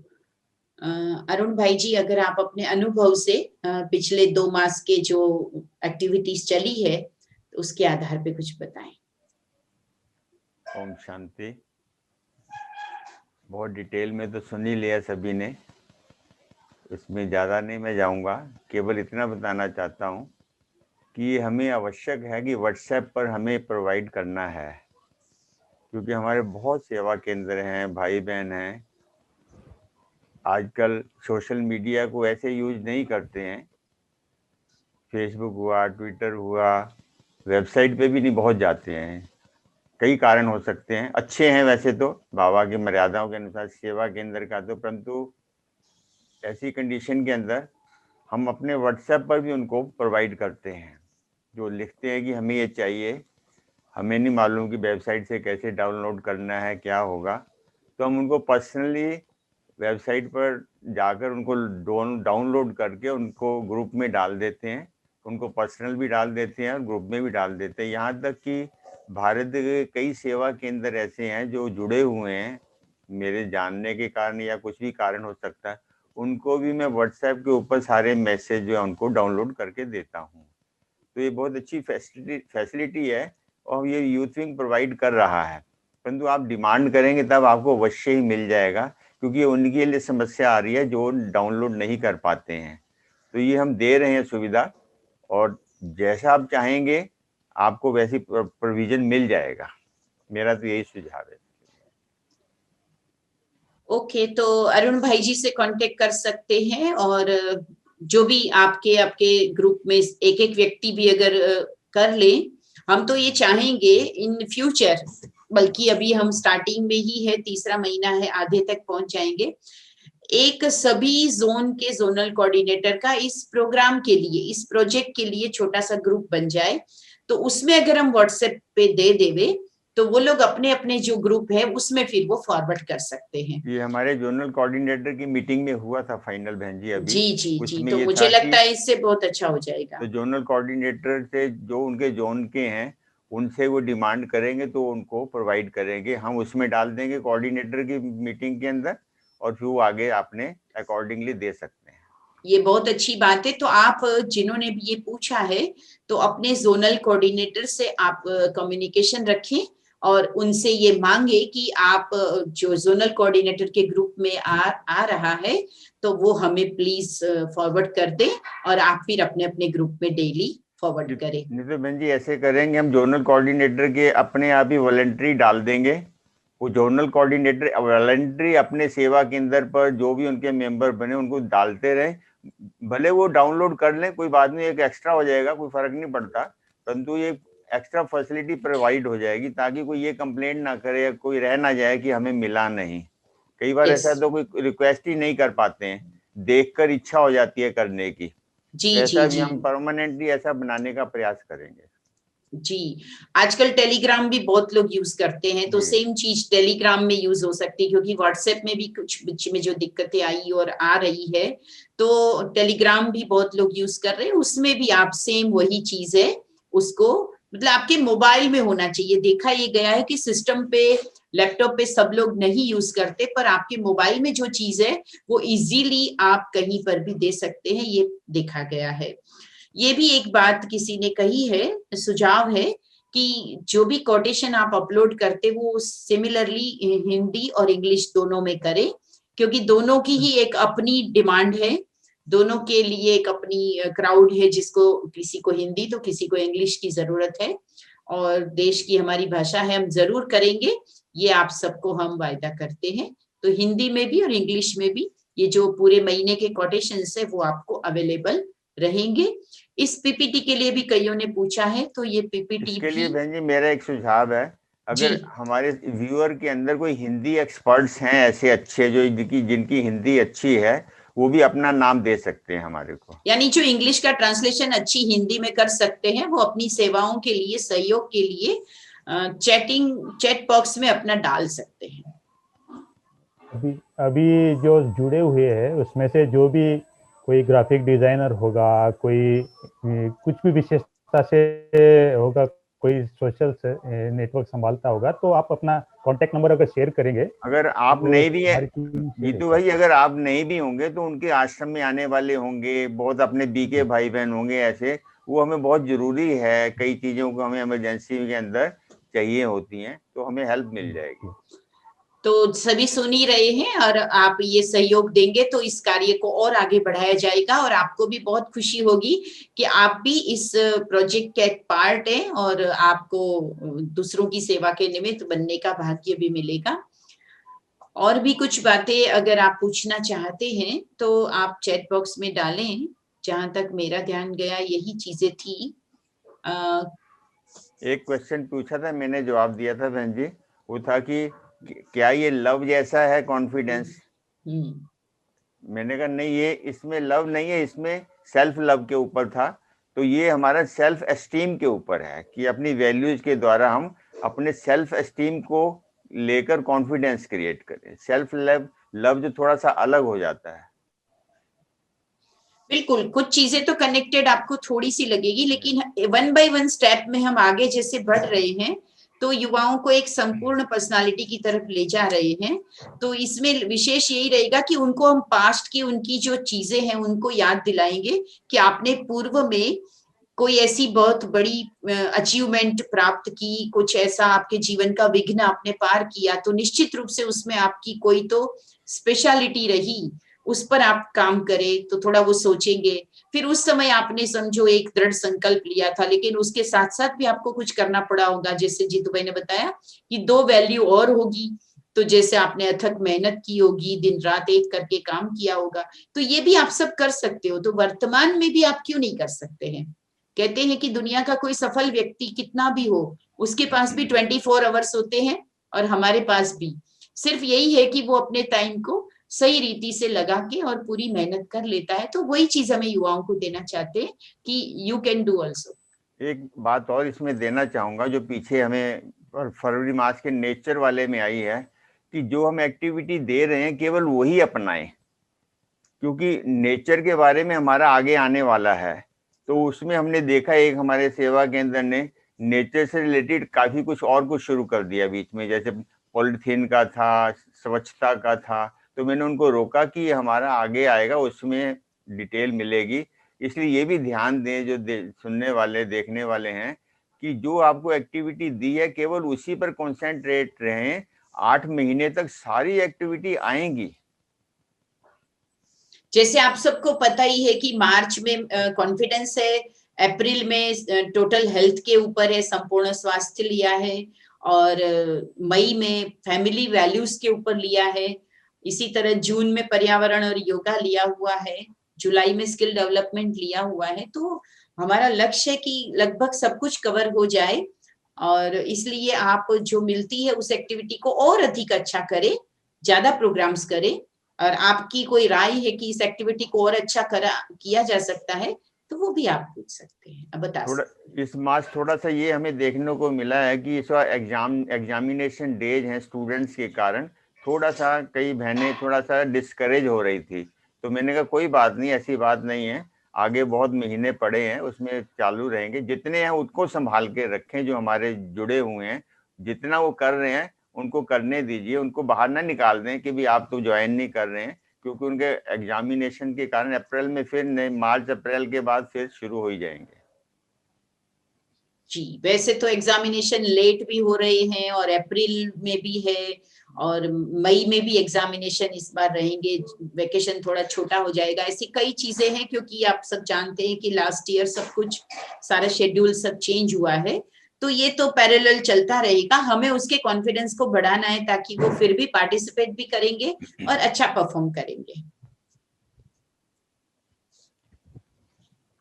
अरुण भाई जी, अगर आप अपने अनुभव से पिछले 2 मास के जो एक्टिविटीज चली है तो उसके आधार पे कुछ बताएं। ओम शांति। बहुत डिटेल में तो सुन ही लिया सभी ने, इसमें ज़्यादा नहीं मैं जाऊंगा, केवल इतना बताना चाहता हूं कि हमें आवश्यक है कि व्हाट्सएप पर हमें प्रोवाइड करना है, क्योंकि हमारे बहुत सेवा केंद्र हैं, भाई बहन हैं, आजकल सोशल मीडिया को ऐसे यूज नहीं करते हैं। फेसबुक हुआ, ट्विटर हुआ, वेबसाइट पे भी नहीं बहुत जाते हैं। कई कारण हो सकते हैं, अच्छे हैं वैसे तो बाबा की मर्यादाओं के अनुसार सेवा केंद्र का, तो परंतु ऐसी कंडीशन के अंदर हम अपने व्हाट्सएप पर भी उनको प्रोवाइड करते हैं। जो लिखते हैं कि हमें ये चाहिए, हमें नहीं मालूम कि वेबसाइट से कैसे डाउनलोड करना है, क्या होगा, तो हम उनको पर्सनली वेबसाइट पर जाकर उनको डाउनलोड करके उनको ग्रुप में डाल देते हैं। उनको पर्सनल भी डाल देते हैं और ग्रुप में भी डाल देते हैं। यहाँ तक कि भारत के कई सेवा केंद्र ऐसे हैं जो जुड़े हुए हैं, मेरे जानने के कारण या कुछ भी कारण हो सकता है, उनको भी मैं व्हाट्सएप के ऊपर सारे मैसेज जो है उनको डाउनलोड करके देता हूँ। तो ये बहुत अच्छी फैसिलिटी है और ये यूथ विंग प्रोवाइड कर रहा है, परंतु आप डिमांड करेंगे तब आपको अवश्य ही मिल जाएगा, क्योंकि उनके लिए समस्या आ रही है जो डाउनलोड नहीं कर पाते हैं। तो ये हम दे रहे हैं सुविधा, और जैसा आप चाहेंगे आपको वैसी प्रोविजन मिल जाएगा। मेरा तो यही सुझाव है। ओके, तो अरुण भाई जी से कांटेक्ट कर सकते हैं, और जो भी आपके ग्रुप में एक एक व्यक्ति भी अगर कर ले, हम तो ये चाहेंगे इन फ्यूचर, बल्कि अभी हम स्टार्टिंग में ही है, 3रा महीना है, आधे तक पहुंच जाएंगे, एक सभी जोन के जोनल कोऑर्डिनेटर का इस प्रोग्राम के लिए, इस प्रोजेक्ट के लिए छोटा सा ग्रुप बन जाए, तो उसमें अगर हम व्हाट्सएप पे दे देवे तो वो लोग अपने अपने जो ग्रुप है उसमें फिर वो फॉरवर्ड कर सकते हैं। ये हमारे जोनल कोऑर्डिनेटर की मीटिंग में हुआ था फाइनल बहन जी अभी। जी, तो मुझे लगता है इससे बहुत अच्छा हो जाएगा। तो जोनल कोऑर्डिनेटर से जो उनके जोन के हैं उनसे वो डिमांड करेंगे तो उनको प्रोवाइड करेंगे, हम उसमें डाल देंगे कोऑर्डिनेटर की मीटिंग के अंदर, और फिर वो आगे आपने अकॉर्डिंगली दे सकते हैं। ये बहुत अच्छी बात है। तो आप जिन्होंने भी ये पूछा है तो अपने जोनल कोऑर्डिनेटर से आप कम्युनिकेशन रखें और उनसे ये मांगे कि आप जो जोनल कोऑर्डिनेटर के ग्रुप में आ रहा है तो वो हमें प्लीज फॉरवर्ड कर दे, और आप फिर अपने अपने ग्रुप में डेली फॉरवर्ड करें। नहीं तो बहन जी ऐसे करेंगे, हम जोनल कोऑर्डिनेटर के अपने आप ही वॉलंटरी डाल देंगे। वो जोनल कोऑर्डिनेटर वॉलंटरी अपने सेवा केंद्र पर जो भी उनके मेंबर बने उनको डालते रहे, भले वो डाउनलोड कर लें, कोई बात नहीं, एक एक्स्ट्रा हो जाएगा, कोई फर्क नहीं पड़ता, परंतु ये एक्स्ट्रा फैसिलिटी प्रोवाइड हो जाएगी ताकि कोई ये कंप्लेंट ना करे या कोई रह ना जाए कि हमें मिला नहीं। कई बार ऐसा तो कोई रिक्वेस्ट ही नहीं कर पाते हैं, देखकर इच्छा हो जाती है करने की। ऐसा भी हम परमानेंटली ऐसा बनाने का प्रयास करेंगे। जी, आजकल टेलीग्राम भी बहुत लोग यूज करते हैं, तो सेम चीज टेलीग्राम में यूज हो सकती है, क्योंकि व्हाट्सएप में भी कुछ बीच में जो दिक्कतें आई और आ रही है, तो टेलीग्राम भी बहुत लोग यूज कर रहे हैं, उसमें भी आप सेम वही चीज है, उसको मतलब आपके मोबाइल में होना चाहिए। देखा ये गया है कि सिस्टम पे, लैपटॉप पे सब लोग नहीं यूज करते, पर आपके मोबाइल में जो चीज है वो इजीली आप कहीं पर भी दे सकते हैं, ये देखा गया है। ये भी एक बात किसी ने कही है, सुझाव है कि जो भी कोटेशन आप अपलोड करते वो सिमिलरली हिंदी और इंग्लिश दोनों में करें, क्योंकि दोनों की ही एक अपनी डिमांड है, दोनों के लिए एक अपनी क्राउड है, जिसको किसी को हिंदी तो किसी को इंग्लिश की जरूरत है, और देश की हमारी भाषा है, हम जरूर करेंगे, ये आप सबको हम वायदा करते हैं। तो हिंदी में भी और इंग्लिश में भी ये जो पूरे महीने के कोटेशंस है वो आपको अवेलेबल रहेंगे। इस पीपीटी के लिए भी कईयों ने पूछा है, तो ये पीपीटी इसके लिए भी बहन जी मेरा एक सुझाव है, अगर जी हमारे व्यूअर के अंदर कोई हिंदी एक्सपर्ट्स हैं ऐसे अच्छे जो जिनकी हिंदी अच्छी है, वो भी अपना नाम दे सकते हैं हमारे को। यानी जो इंग्लिश का ट्रांसलेशन अच्छी हिंदी में कर सकते हैं वो अपनी सेवाओं के लिए, सहयोग के लिए चैट बॉक्स में अपना डाल सकते हैं। अभी जो जुड़े हुए हैं उसमें से जो भी कोई ग्राफिक डिजाइनर होगा, कोई कुछ भी विशेषता से होगा, कोई सोशल नेटवर्क संभालता होगा, तो आप अपना कांटेक्ट नंबर अगर शेयर करेंगे, अगर आप तो नहीं भी है हमारी टीम से जीतू भाई, अगर आप नहीं भी होंगे तो उनके आश्रम में आने वाले होंगे बहुत अपने बीके भाई बहन होंगे ऐसे, वो हमें बहुत जरूरी है, कई चीजों को हमें इमरजेंसी के अंदर चाहिए होती हैं, तो हमें हेल्प मिल जाएगी। तो सभी सुन ही रहे हैं, और आप ये सहयोग देंगे तो इस कार्य को और आगे बढ़ाया जाएगा, और आपको भी बहुत खुशी होगी कि आप भी इस प्रोजेक्ट का एक पार्ट हैं, और आपको दूसरों की सेवा के निमित्त बनने का भाग्य भी मिलेगा। और भी कुछ बातें अगर आप पूछना चाहते हैं तो आप चैट बॉक्स में डालें, जहां तक मेरा ध्यान गया यही चीजें थी। एक क्वेश्चन पूछा था, मैंने जवाब दिया था बहन जी, वो था कि क्या ये लव जैसा है कॉन्फिडेंस? मैंने कहा नहीं, ये इसमें लव नहीं है, इसमें सेल्फ लव के ऊपर था। तो ये हमारा सेल्फ एस्टीम के ऊपर है कि अपनी वैल्यूज के द्वारा हम अपने सेल्फ एस्टीम को लेकर कॉन्फिडेंस क्रिएट करें। सेल्फ लव जो थोड़ा सा अलग हो जाता है। बिल्कुल, कुछ चीजें तो कनेक्टेड आपको थोड़ी सी लगेगी, लेकिन वन बाय वन स्टेप में हम आगे जैसे बढ़ रहे हैं तो युवाओं को एक संपूर्ण पर्सनालिटी की तरफ ले जा रहे हैं। तो इसमें विशेष यही रहेगा कि उनको हम पास्ट की उनकी जो चीजें हैं उनको याद दिलाएंगे कि आपने पूर्व में कोई ऐसी बहुत बड़ी अचीवमेंट प्राप्त की, कुछ ऐसा आपके जीवन का विघ्न आपने पार किया, तो निश्चित रूप से उसमें आपकी कोई तो स्पेशलिटी रही, उस पर आप काम करें तो थोड़ा वो सोचेंगे। फिर उस समय आपने समझो एक दृढ़ संकल्प लिया था, लेकिन उसके साथ साथ भी आपको कुछ करना पड़ा होगा, जैसे जीतू भाई ने बताया कि 2 वैल्यू और होगी, तो जैसे आपने अथक मेहनत की होगी, दिन रात एक करके काम किया होगा, तो ये भी आप सब कर सकते हो। तो वर्तमान में भी आप क्यों नहीं कर सकते हैं? कहते हैं कि दुनिया का कोई सफल व्यक्ति कितना भी हो, उसके पास भी 24 आवर्स होते हैं, और हमारे पास भी। सिर्फ यही है कि वो अपने टाइम को सही रीति से लगा के और पूरी मेहनत कर लेता है। तो वही चीज हमें युवाओं को देना चाहते हैं कि यू कैन डू ऑल्सो। एक बात और इसमें देना चाहूंगा, जो पीछे हमें फरवरी मार्च के नेचर वाले में आई है, कि जो हम एक्टिविटी दे रहे हैं केवल वही अपनाएं, क्योंकि नेचर के बारे में हमारा आगे आने वाला है। तो उसमें हमने देखा एक हमारे सेवा केंद्र ने नेचर से रिलेटेड काफी कुछ और कुछ शुरू कर दिया बीच में, जैसे पॉलिथीन का था, स्वच्छता का था। तो मैंने उनको रोका कि हमारा आगे आएगा, उसमें डिटेल मिलेगी, इसलिए ये भी ध्यान दें जो सुनने वाले देखने वाले हैं, कि जो आपको एक्टिविटी दी है केवल उसी पर कॉन्सेंट्रेट रहें। 8 महीने तक सारी एक्टिविटी आएंगी। जैसे आप सबको पता ही है कि मार्च में कॉन्फिडेंस है, अप्रैल में टोटल हेल्थ के ऊपर है, संपूर्ण स्वास्थ्य लिया है, और मई में फैमिली वैल्यूज के ऊपर लिया है, इसी तरह जून में पर्यावरण और योगा लिया हुआ है, जुलाई में स्किल डेवलपमेंट लिया हुआ है। तो हमारा लक्ष्य है कि लगभग सब कुछ कवर हो जाए, और इसलिए आप जो मिलती है उस एक्टिविटी को और अधिक अच्छा करें, ज्यादा प्रोग्राम्स करें, और आपकी कोई राय है कि इस एक्टिविटी को और अच्छा किया जा सकता है तो वो भी आप पूछ सकते हैं, बता सकते हैं। इस मार्च थोड़ा सा ये हमें देखने को मिला है कि इस बार एग्जामिनेशन डेज हैं स्टूडेंट्स के कारण, थोड़ा सा कई बहनें थोड़ा सा डिस्करेज हो रही थी। तो मैंने कहा कोई बात नहीं, ऐसी बात नहीं है, आगे बहुत महीने पड़े हैं, उसमें चालू रहेंगे। जितने हैं उनको संभाल के रखें, जो हमारे जुड़े हुए हैं, जितना वो कर रहे हैं उनको करने दीजिए, उनको बाहर ना निकाल दें कि भी आप तो ज्वाइन नहीं कर रहे हैं, क्योंकि उनके एग्जामिनेशन के कारण अप्रैल में फिर मार्च अप्रैल के बाद फिर शुरू हो ही जाएंगे। जी, वैसे तो एग्जामिनेशन लेट भी हो रहे हैं और अप्रैल में भी है और मई में भी एग्जामिनेशन इस बार रहेंगे, वेकेशन थोड़ा छोटा हो जाएगा। ऐसी कई चीजें हैं, क्योंकि आप सब जानते हैं कि लास्ट ईयर सब कुछ सारा शेड्यूल सब चेंज हुआ है, तो ये तो पैरेलल चलता रहेगा। हमें उसके कॉन्फिडेंस को बढ़ाना है ताकि वो फिर भी पार्टिसिपेट भी करेंगे और अच्छा परफॉर्म करेंगे।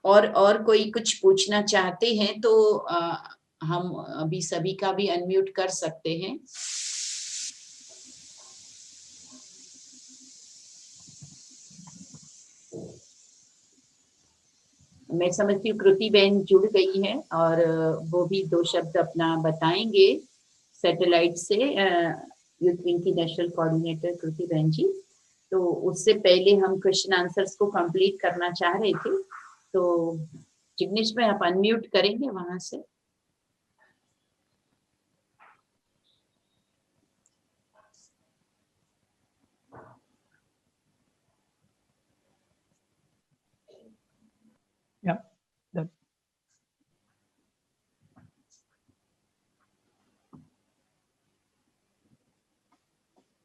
और कोई कुछ पूछना चाहते हैं तो हम अभी सभी का भी अनम्यूट कर सकते हैं। मैं समझती हूँ कृति बहन जुड़ गई है और वो भी 2 शब्द अपना बताएंगे सैटेलाइट से, यूथ विंग की नेशनल कोऑर्डिनेटर कृति बहन जी। तो उससे पहले हम क्वेश्चन आंसर्स को कंप्लीट करना चाह रहे थे, तो जिग्नेश भाई आप अनम्यूट करेंगे वहां से।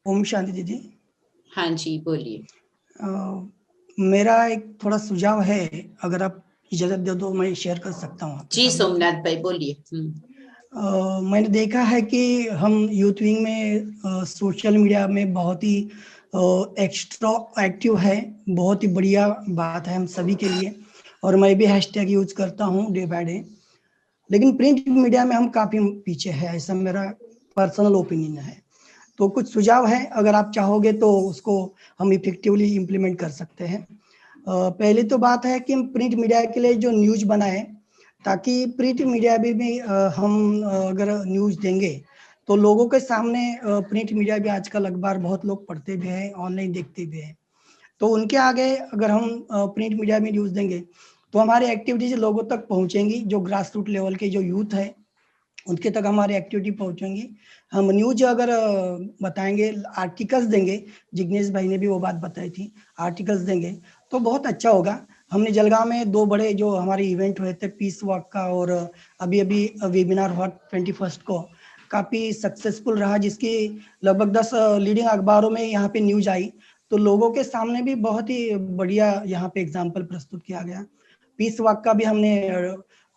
ओम शांति दीदी। हाँ जी बोलिए। मेरा एक थोड़ा सुझाव है, अगर आप इजाजत दे दो मैं शेयर कर सकता हूँ। जी सोमनाथ भाई बोलिए। मैंने देखा है कि हम यूथ विंग में सोशल मीडिया में बहुत ही एक्स्ट्रा एक्टिव है, बहुत ही बढ़िया बात है हम सभी के लिए, और मैं भी हैशटैग यूज करता हूँ डे बाय डे। लेकिन प्रिंट मीडिया में हम काफी पीछे है, ऐसा मेरा पर्सनल ओपिनियन है। तो कुछ सुझाव है, अगर आप चाहोगे तो उसको हम इफेक्टिवली इम्प्लीमेंट कर सकते हैं। पहली तो बात है कि हम प्रिंट मीडिया के लिए जो न्यूज बनाए, ताकि प्रिंट मीडिया भी हम अगर न्यूज देंगे तो लोगों के सामने, प्रिंट मीडिया भी आजकल अखबार बहुत लोग पढ़ते भी हैं, ऑनलाइन देखते भी हैं, तो उनके आगे अगर हम प्रिंट मीडिया में न्यूज देंगे तो हमारी एक्टिविटीज लोगों तक पहुंचेंगी। जो ग्रास रूट लेवल के जो यूथ है उनके तक हमारी एक्टिविटी पहुंचेंगी। हम न्यूज अगर बताएंगे, आर्टिकल्स देंगे, जिग्नेश भाई ने भी वो बात बताई थी, आर्टिकल्स देंगे तो बहुत अच्छा होगा। हमने जलगांव में 2 बड़े जो हमारे इवेंट हुए थे, पीस वॉक का और अभी वेबिनार हुआ 21 को, काफी सक्सेसफुल रहा, जिसकी लगभग 10 लीडिंग अखबारों में यहाँ पे न्यूज आई, तो लोगों के सामने भी बहुत ही बढ़िया यहाँ पे एग्जाम्पल प्रस्तुत किया गया। पीस वॉक का भी हमने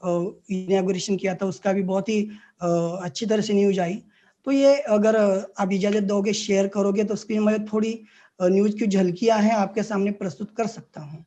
इनॉग्रेशन किया था, उसका भी बहुत ही अच्छी तरह से न्यूज आई। तो ये अगर आप इजाजत दोगे, शेयर करोगे, तो स्क्रीन में थोड़ी न्यूज की झलकियां हैं आपके सामने प्रस्तुत कर सकता हूँ।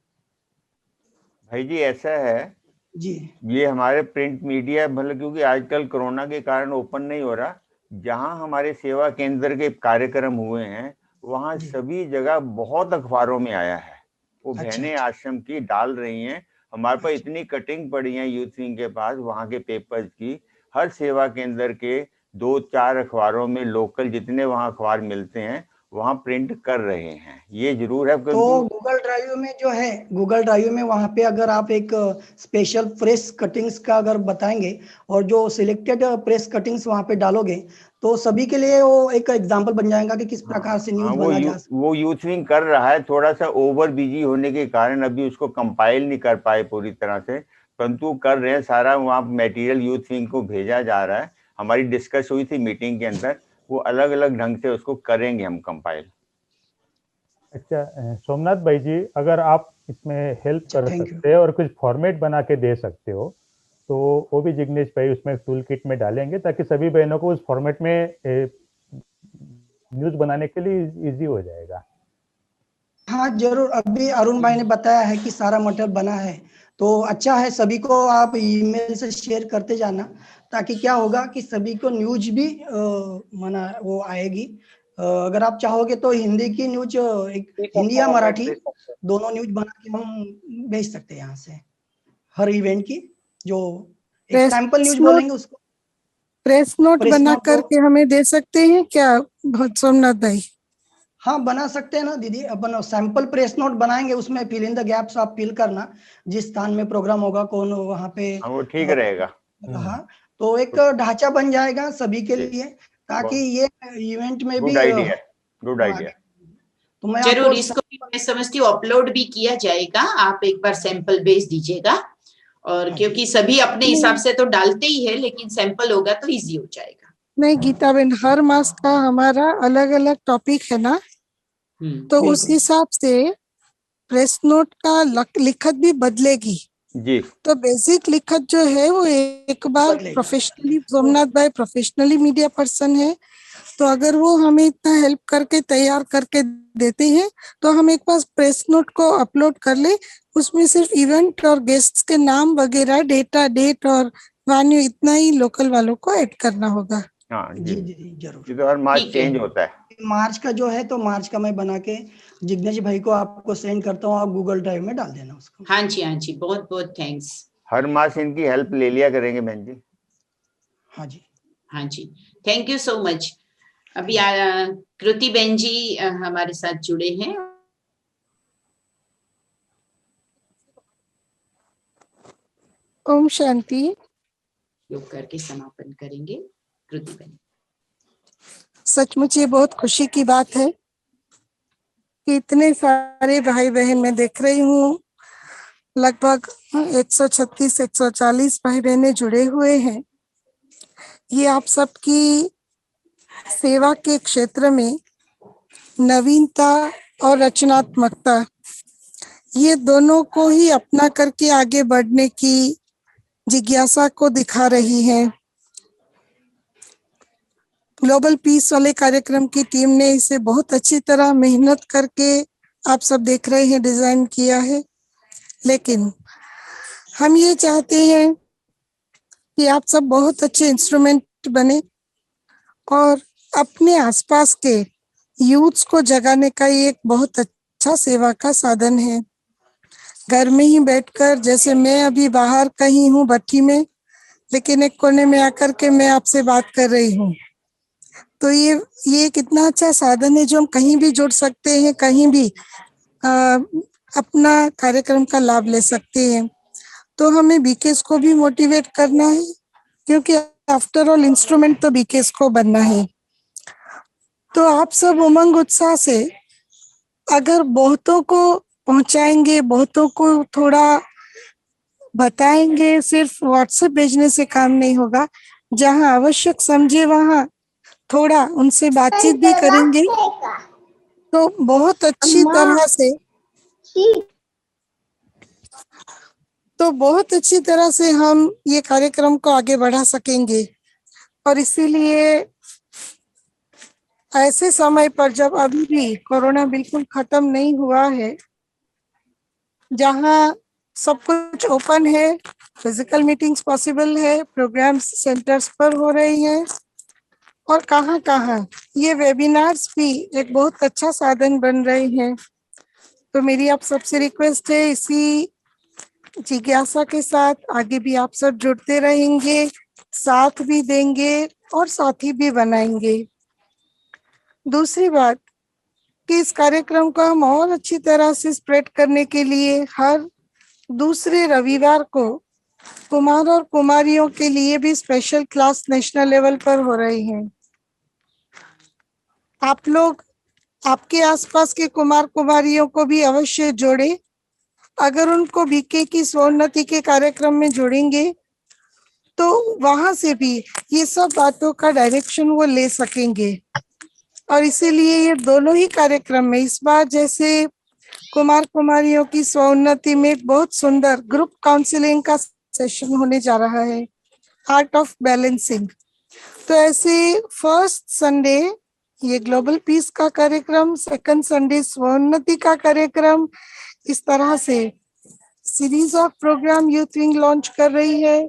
भाई जी ऐसा है जी, ये हमारे प्रिंट मीडिया, मतलब क्योंकि आजकल कोरोना के कारण ओपन नहीं हो रहा, जहां हमारे सेवा केंद्र के कार्यक्रम हुए हैं वहां सभी जगह बहुत अखबारों में आया है। वो बहनें आश्रम की डाल रही हैं, हमारे पास इतनी कटिंग पड़ी है यूथ विंग के पास वहां के पेपर्स की, हर सेवा केंद्र के 2-4 अखबारों में लोकल जितने वहां अखबार मिलते हैं वहां प्रिंट कर रहे हैं। ये जरूर है। तो गूगल ड्राइव में जो है, गूगल ड्राइव में वहां पे अगर आप एक स्पेशल प्रेस कटिंग्स का अगर बताएंगे और जो सिलेक्टेड प्रेस कटिंग्स वहां पे डालोगे तो सभी के लिए वो एक एग्जांपल बन जाएगा कि किस प्रकार से न्यूज बना जा सकता है। वो यूथ विंग कर रहा है, थोड़ा सा ओवर बिजी होने के कारण अभी उसको कंपाइल नहीं कर पाए पूरी तरह से, परंतु कर रहे हैं। सारा वहाँ मटेरियल यूथ विंग को भेजा जा रहा है। हमारी डिस्कस हुई थी मीटिंग के अंदर, वो अलग अलग ढंग से उसको करेंगे हम कंपाइल। अच्छा सोमनाथ भाई जी, अगर आप इसमें हेल्प कर सकते हैं और कुछ फॉर्मेट बना के दे सकते हो तो वो भी जिग्नेश भाई उसमें टूल किट में डालेंगे, ताकि सभी बहनों को उस फॉर्मेट में न्यूज बनाने के लिए इजी हो जाएगा। हाँ जरूर, अभी अरुण भाई ने बताया है कि सारा मटेरियल बना है, तो अच्छा है, सभी को आप ईमेल से शेयर करते जाना, ताकि क्या होगा कि सभी को न्यूज भी माना वो आएगी। अगर आप चाहोगे तो हिंदी की न्यूज, एक हिंदी या मराठी दोनों न्यूज बना के हम भेज सकते हैं यहाँ से, हर इवेंट की जो एक सैंपल न्यूज बोलेंगे उसको प्रेस नोट बना करके हमें दे सकते हैं क्या सोमनाथ भाई? हाँ बना सकते हैं ना दीदी, अपन सैंपल प्रेस नोट बनाएंगे, उसमें फिल इन द गैप्स आप फिल करना, जिस स्थान में प्रोग्राम होगा कौन वहाँ पे। हाँ, वो ठीक रहेगा। हाँ तो एक ढांचा बन जाएगा सभी के लिए, ताकि ये इवेंट में भी गुड आइडिया, गुड आइडिया। तो मैं जरूर आपको इसको भी मैं समझती हूँ अपलोड भी किया जाएगा, आप एक बार सैंपल भेज दीजिएगा, और क्योंकि सभी अपने हिसाब से तो डालते ही है, लेकिन सैंपल होगा तो इजी हो जाएगा। नहीं गीता बहन, हर मास का हमारा अलग अलग टॉपिक है ना, तो उस हिसाब से प्रेस नोट का लिखत भी बदलेगी जी। तो बेसिक लिखत जो है वो एक बार प्रोफेशनली, सोमनाथ भाई प्रोफेशनली मीडिया पर्सन है, तो अगर वो हमें इतना हेल्प करके तैयार करके देते हैं तो हम एक बार प्रेस नोट को अपलोड कर ले, उसमें सिर्फ इवेंट और गेस्ट्स के नाम वगैरह, डेटा, डेट और वेन्यू, इतना ही लोकल वालों को ऐड करना होगा। हाँ जी जी जरूर। ये तो हर मार्च चेंज होता है। मार्च का जो है तो मार्च का मैं बना के जिग्नेश भाई को आपको सेंड करता हूँ, आप गूगल ड्राइव में डाल देना उसको। हाँ जी, बहुत बहुत थैंक्स। हर मास इनकी हेल्प ले लिया करेंगे बहन जी। हाँ जी, हाँ जी, थैंक यू सो मच। अभी कृति बहन जी हमारे साथ जुड़े हैं। ओम शांति। योग करके समापन करेंगे कृति बहन। सचमुच ये बहुत खुशी की बात है कि इतने सारे भाई बहन मैं देख रही हूँ, लगभग 136 140 भाई बहने जुड़े हुए हैं। ये आप सबकी सेवा के क्षेत्र में नवीनता और रचनात्मकता, ये दोनों को ही अपना करके आगे बढ़ने की जिज्ञासा को दिखा रही है। ग्लोबल पीस वाले कार्यक्रम की टीम ने इसे बहुत अच्छी तरह मेहनत करके, आप सब देख रहे हैं, डिजाइन किया है। लेकिन हम ये चाहते हैं कि आप सब बहुत अच्छे इंस्ट्रूमेंट बने और अपने आसपास के यूथ्स को जगाने का ये एक बहुत अच्छा सेवा का साधन है। घर में ही बैठकर, जैसे मैं अभी बाहर कहीं हूँ भट्टी में, लेकिन एक कोने में आकर के मैं आपसे बात कर रही हूँ, तो ये कितना अच्छा साधन है जो हम कहीं भी जुड़ सकते हैं, कहीं भी अपना कार्यक्रम का लाभ ले सकते हैं। तो हमें बीकेस को भी मोटिवेट करना है, क्योंकि आफ्टर ऑल इंस्ट्रूमेंट तो बीकेस को बनना है। तो आप सब उमंग उत्साह से अगर बहुतों को पहुंचाएंगे, बहुतों को थोड़ा बताएंगे, सिर्फ व्हाट्सएप भेजने से काम नहीं होगा, जहां आवश्यक समझे वहां थोड़ा उनसे बातचीत भी करेंगे, तो बहुत अच्छी तरह से हम ये कार्यक्रम को आगे बढ़ा सकेंगे। और इसीलिए ऐसे समय पर, जब अभी भी कोरोना बिल्कुल खत्म नहीं हुआ है, जहां सब कुछ ओपन है, फिजिकल मीटिंग्स पॉसिबल है, प्रोग्राम्स सेंटर्स पर हो रही हैं, और कहाँ ये वेबिनार्स भी एक बहुत अच्छा साधन बन रहे हैं। तो मेरी आप सबसे रिक्वेस्ट है, इसी जिज्ञासा के साथ आगे भी आप सब जुड़ते रहेंगे, साथ भी देंगे और साथी भी बनाएंगे। दूसरी बात कि इस कार्यक्रम को हम और अच्छी तरह से स्प्रेड करने के लिए हर दूसरे रविवार को कुमार और कुमारियों के लिए भी स्पेशल क्लास नेशनल लेवल पर हो रही हैं। आप लोग आपके आसपास के कुमार कुमारियों को भी अवश्य जोड़े। अगर उनको बीके की स्वोन्नति के कार्यक्रम में जोड़ेंगे तो वहां से भी ये सब बातों का डायरेक्शन वो ले सकेंगे। और इसीलिए ये दोनों ही कार्यक्रम में इस बार जैसे कुमार कुमारियों की स्वोन्नति में बहुत सुंदर ग्रुप काउंसलिंग का सेशन होने जा रहा है, आर्ट ऑफ बैलेंसिंग। तो ऐसे फर्स्ट संडे ये ग्लोबल पीस का कार्यक्रम, सेकंड संडे स्वोन्नति का कार्यक्रम, इस तरह से series of programme youth wing launch कर रही है,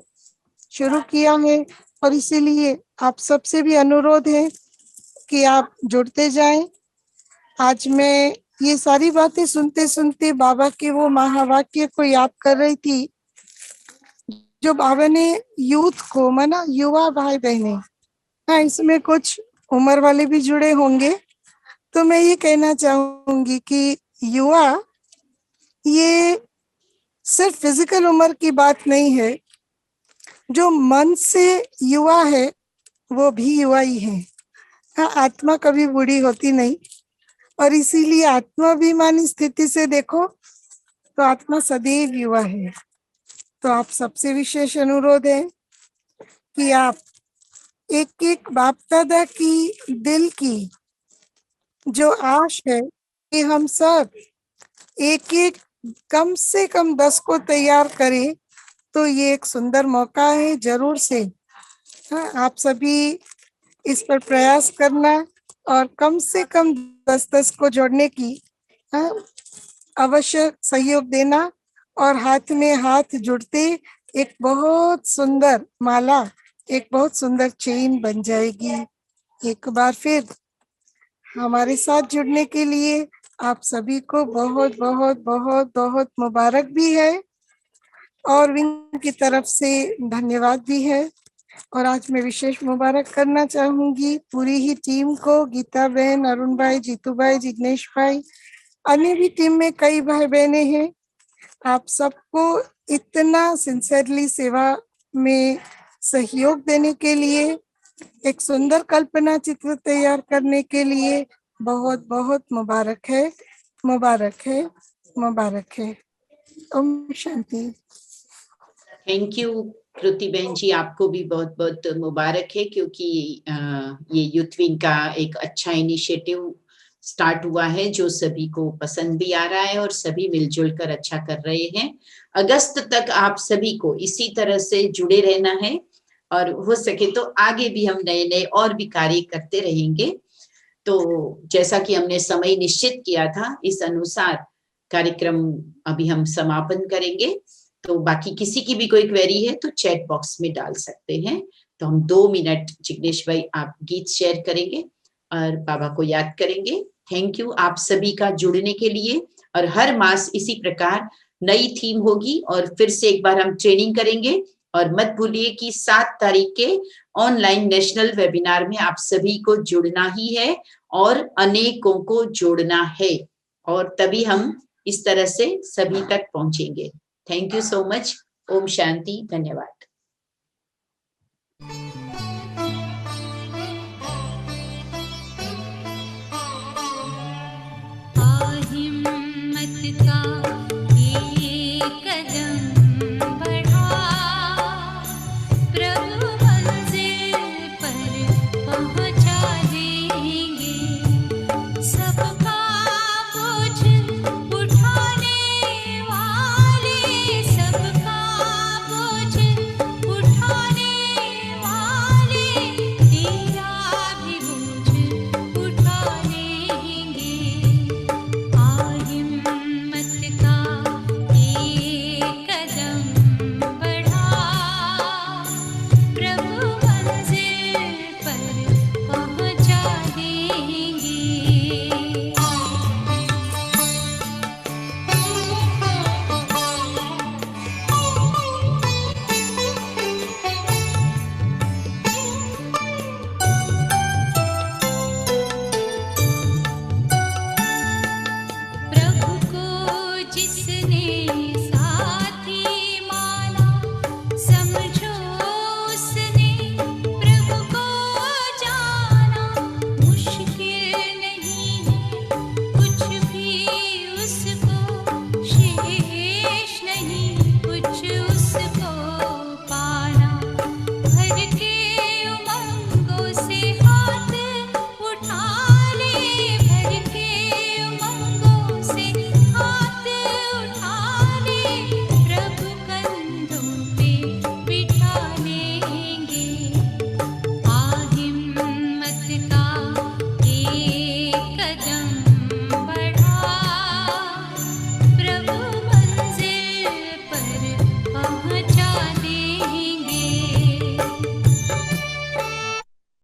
शुरू किया है। और इसीलिए आप सबसे भी अनुरोध है कि आप जुड़ते जाएं। आज मैं ये सारी बातें सुनते सुनते बाबा के वो महावाक्य को याद कर रही थी, जो बाबा ने यूथ को माना, युवा भाई बहने, हाँ इसमें कुछ उम्र वाले भी जुड़े होंगे, तो मैं ये कहना चाहूंगी कि युवा ये सिर्फ फिजिकल उम्र की बात नहीं है, जो मन से युवा है वो भी युवा ही है। हाँ, आत्मा कभी बूढ़ी होती नहीं, और इसीलिए आत्माभिमानी स्थिति से देखो तो आत्मा सदैव युवा है। तो आप सबसे विशेष अनुरोध है कि आप एक एक बाप दादा की दिल की जो आश है कि हम सब एक एक कम से कम 10 को तैयार करें, तो ये एक सुंदर मौका है। जरूर से हाँ, आप सभी इस पर प्रयास करना और कम से कम 10 को जोड़ने की अवश्य सहयोग देना, और हाथ में हाथ जुड़ते एक बहुत सुंदर माला, एक बहुत सुंदर चेन बन जाएगी। एक बार फिर हमारे साथ जुड़ने के लिए आप सभी को बहुत बहुत बहुत बहुत मुबारक भी है, और विंग की तरफ से धन्यवाद भी है। और आज मैं विशेष मुबारक करना चाहूंगी पूरी ही टीम को, गीता बहन, अरुण भाई, जीतू भाई, जिग्नेश भाई, अन्य भी टीम में कई भाई बहने हैं। आप सबको इतना सिंसियरली सेवा में सहयोग देने के लिए, एक सुंदर कल्पना चित्र तैयार करने के लिए बहुत बहुत मुबारक है, मुबारक है, मुबारक है। ओम शांति। थैंक यू कृति बहन जी, आपको भी बहुत बहुत मुबारक है, क्योंकि ये यूथ विंग का एक अच्छा इनिशिएटिव स्टार्ट हुआ है जो सभी को पसंद भी आ रहा है और सभी मिलजुल कर अच्छा कर रहे हैं। अगस्त तक आप सभी को इसी तरह से जुड़े रहना है, और हो सके तो आगे भी हम नए नए और भी कार्य करते रहेंगे। तो जैसा कि हमने समय निश्चित किया था, इस अनुसार कार्यक्रम अभी हम समापन करेंगे। तो बाकी किसी की भी कोई क्वेरी है तो चैट बॉक्स में डाल सकते हैं। तो हम 2 मिनट, जिग्नेश भाई आप गीत शेयर करेंगे और बाबा को याद करेंगे। थैंक यू आप सभी का जुड़ने के लिए, और हर मास इसी प्रकार नई थीम होगी, और फिर से एक बार हम ट्रेनिंग करेंगे। और मत भूलिए कि 7 तारीख के ऑनलाइन नेशनल वेबिनार में आप सभी को जुड़ना ही है और अनेकों को जोड़ना है, और तभी हम इस तरह से सभी तक पहुंचेंगे। Thank you so much. ओम शांति। धन्यवाद।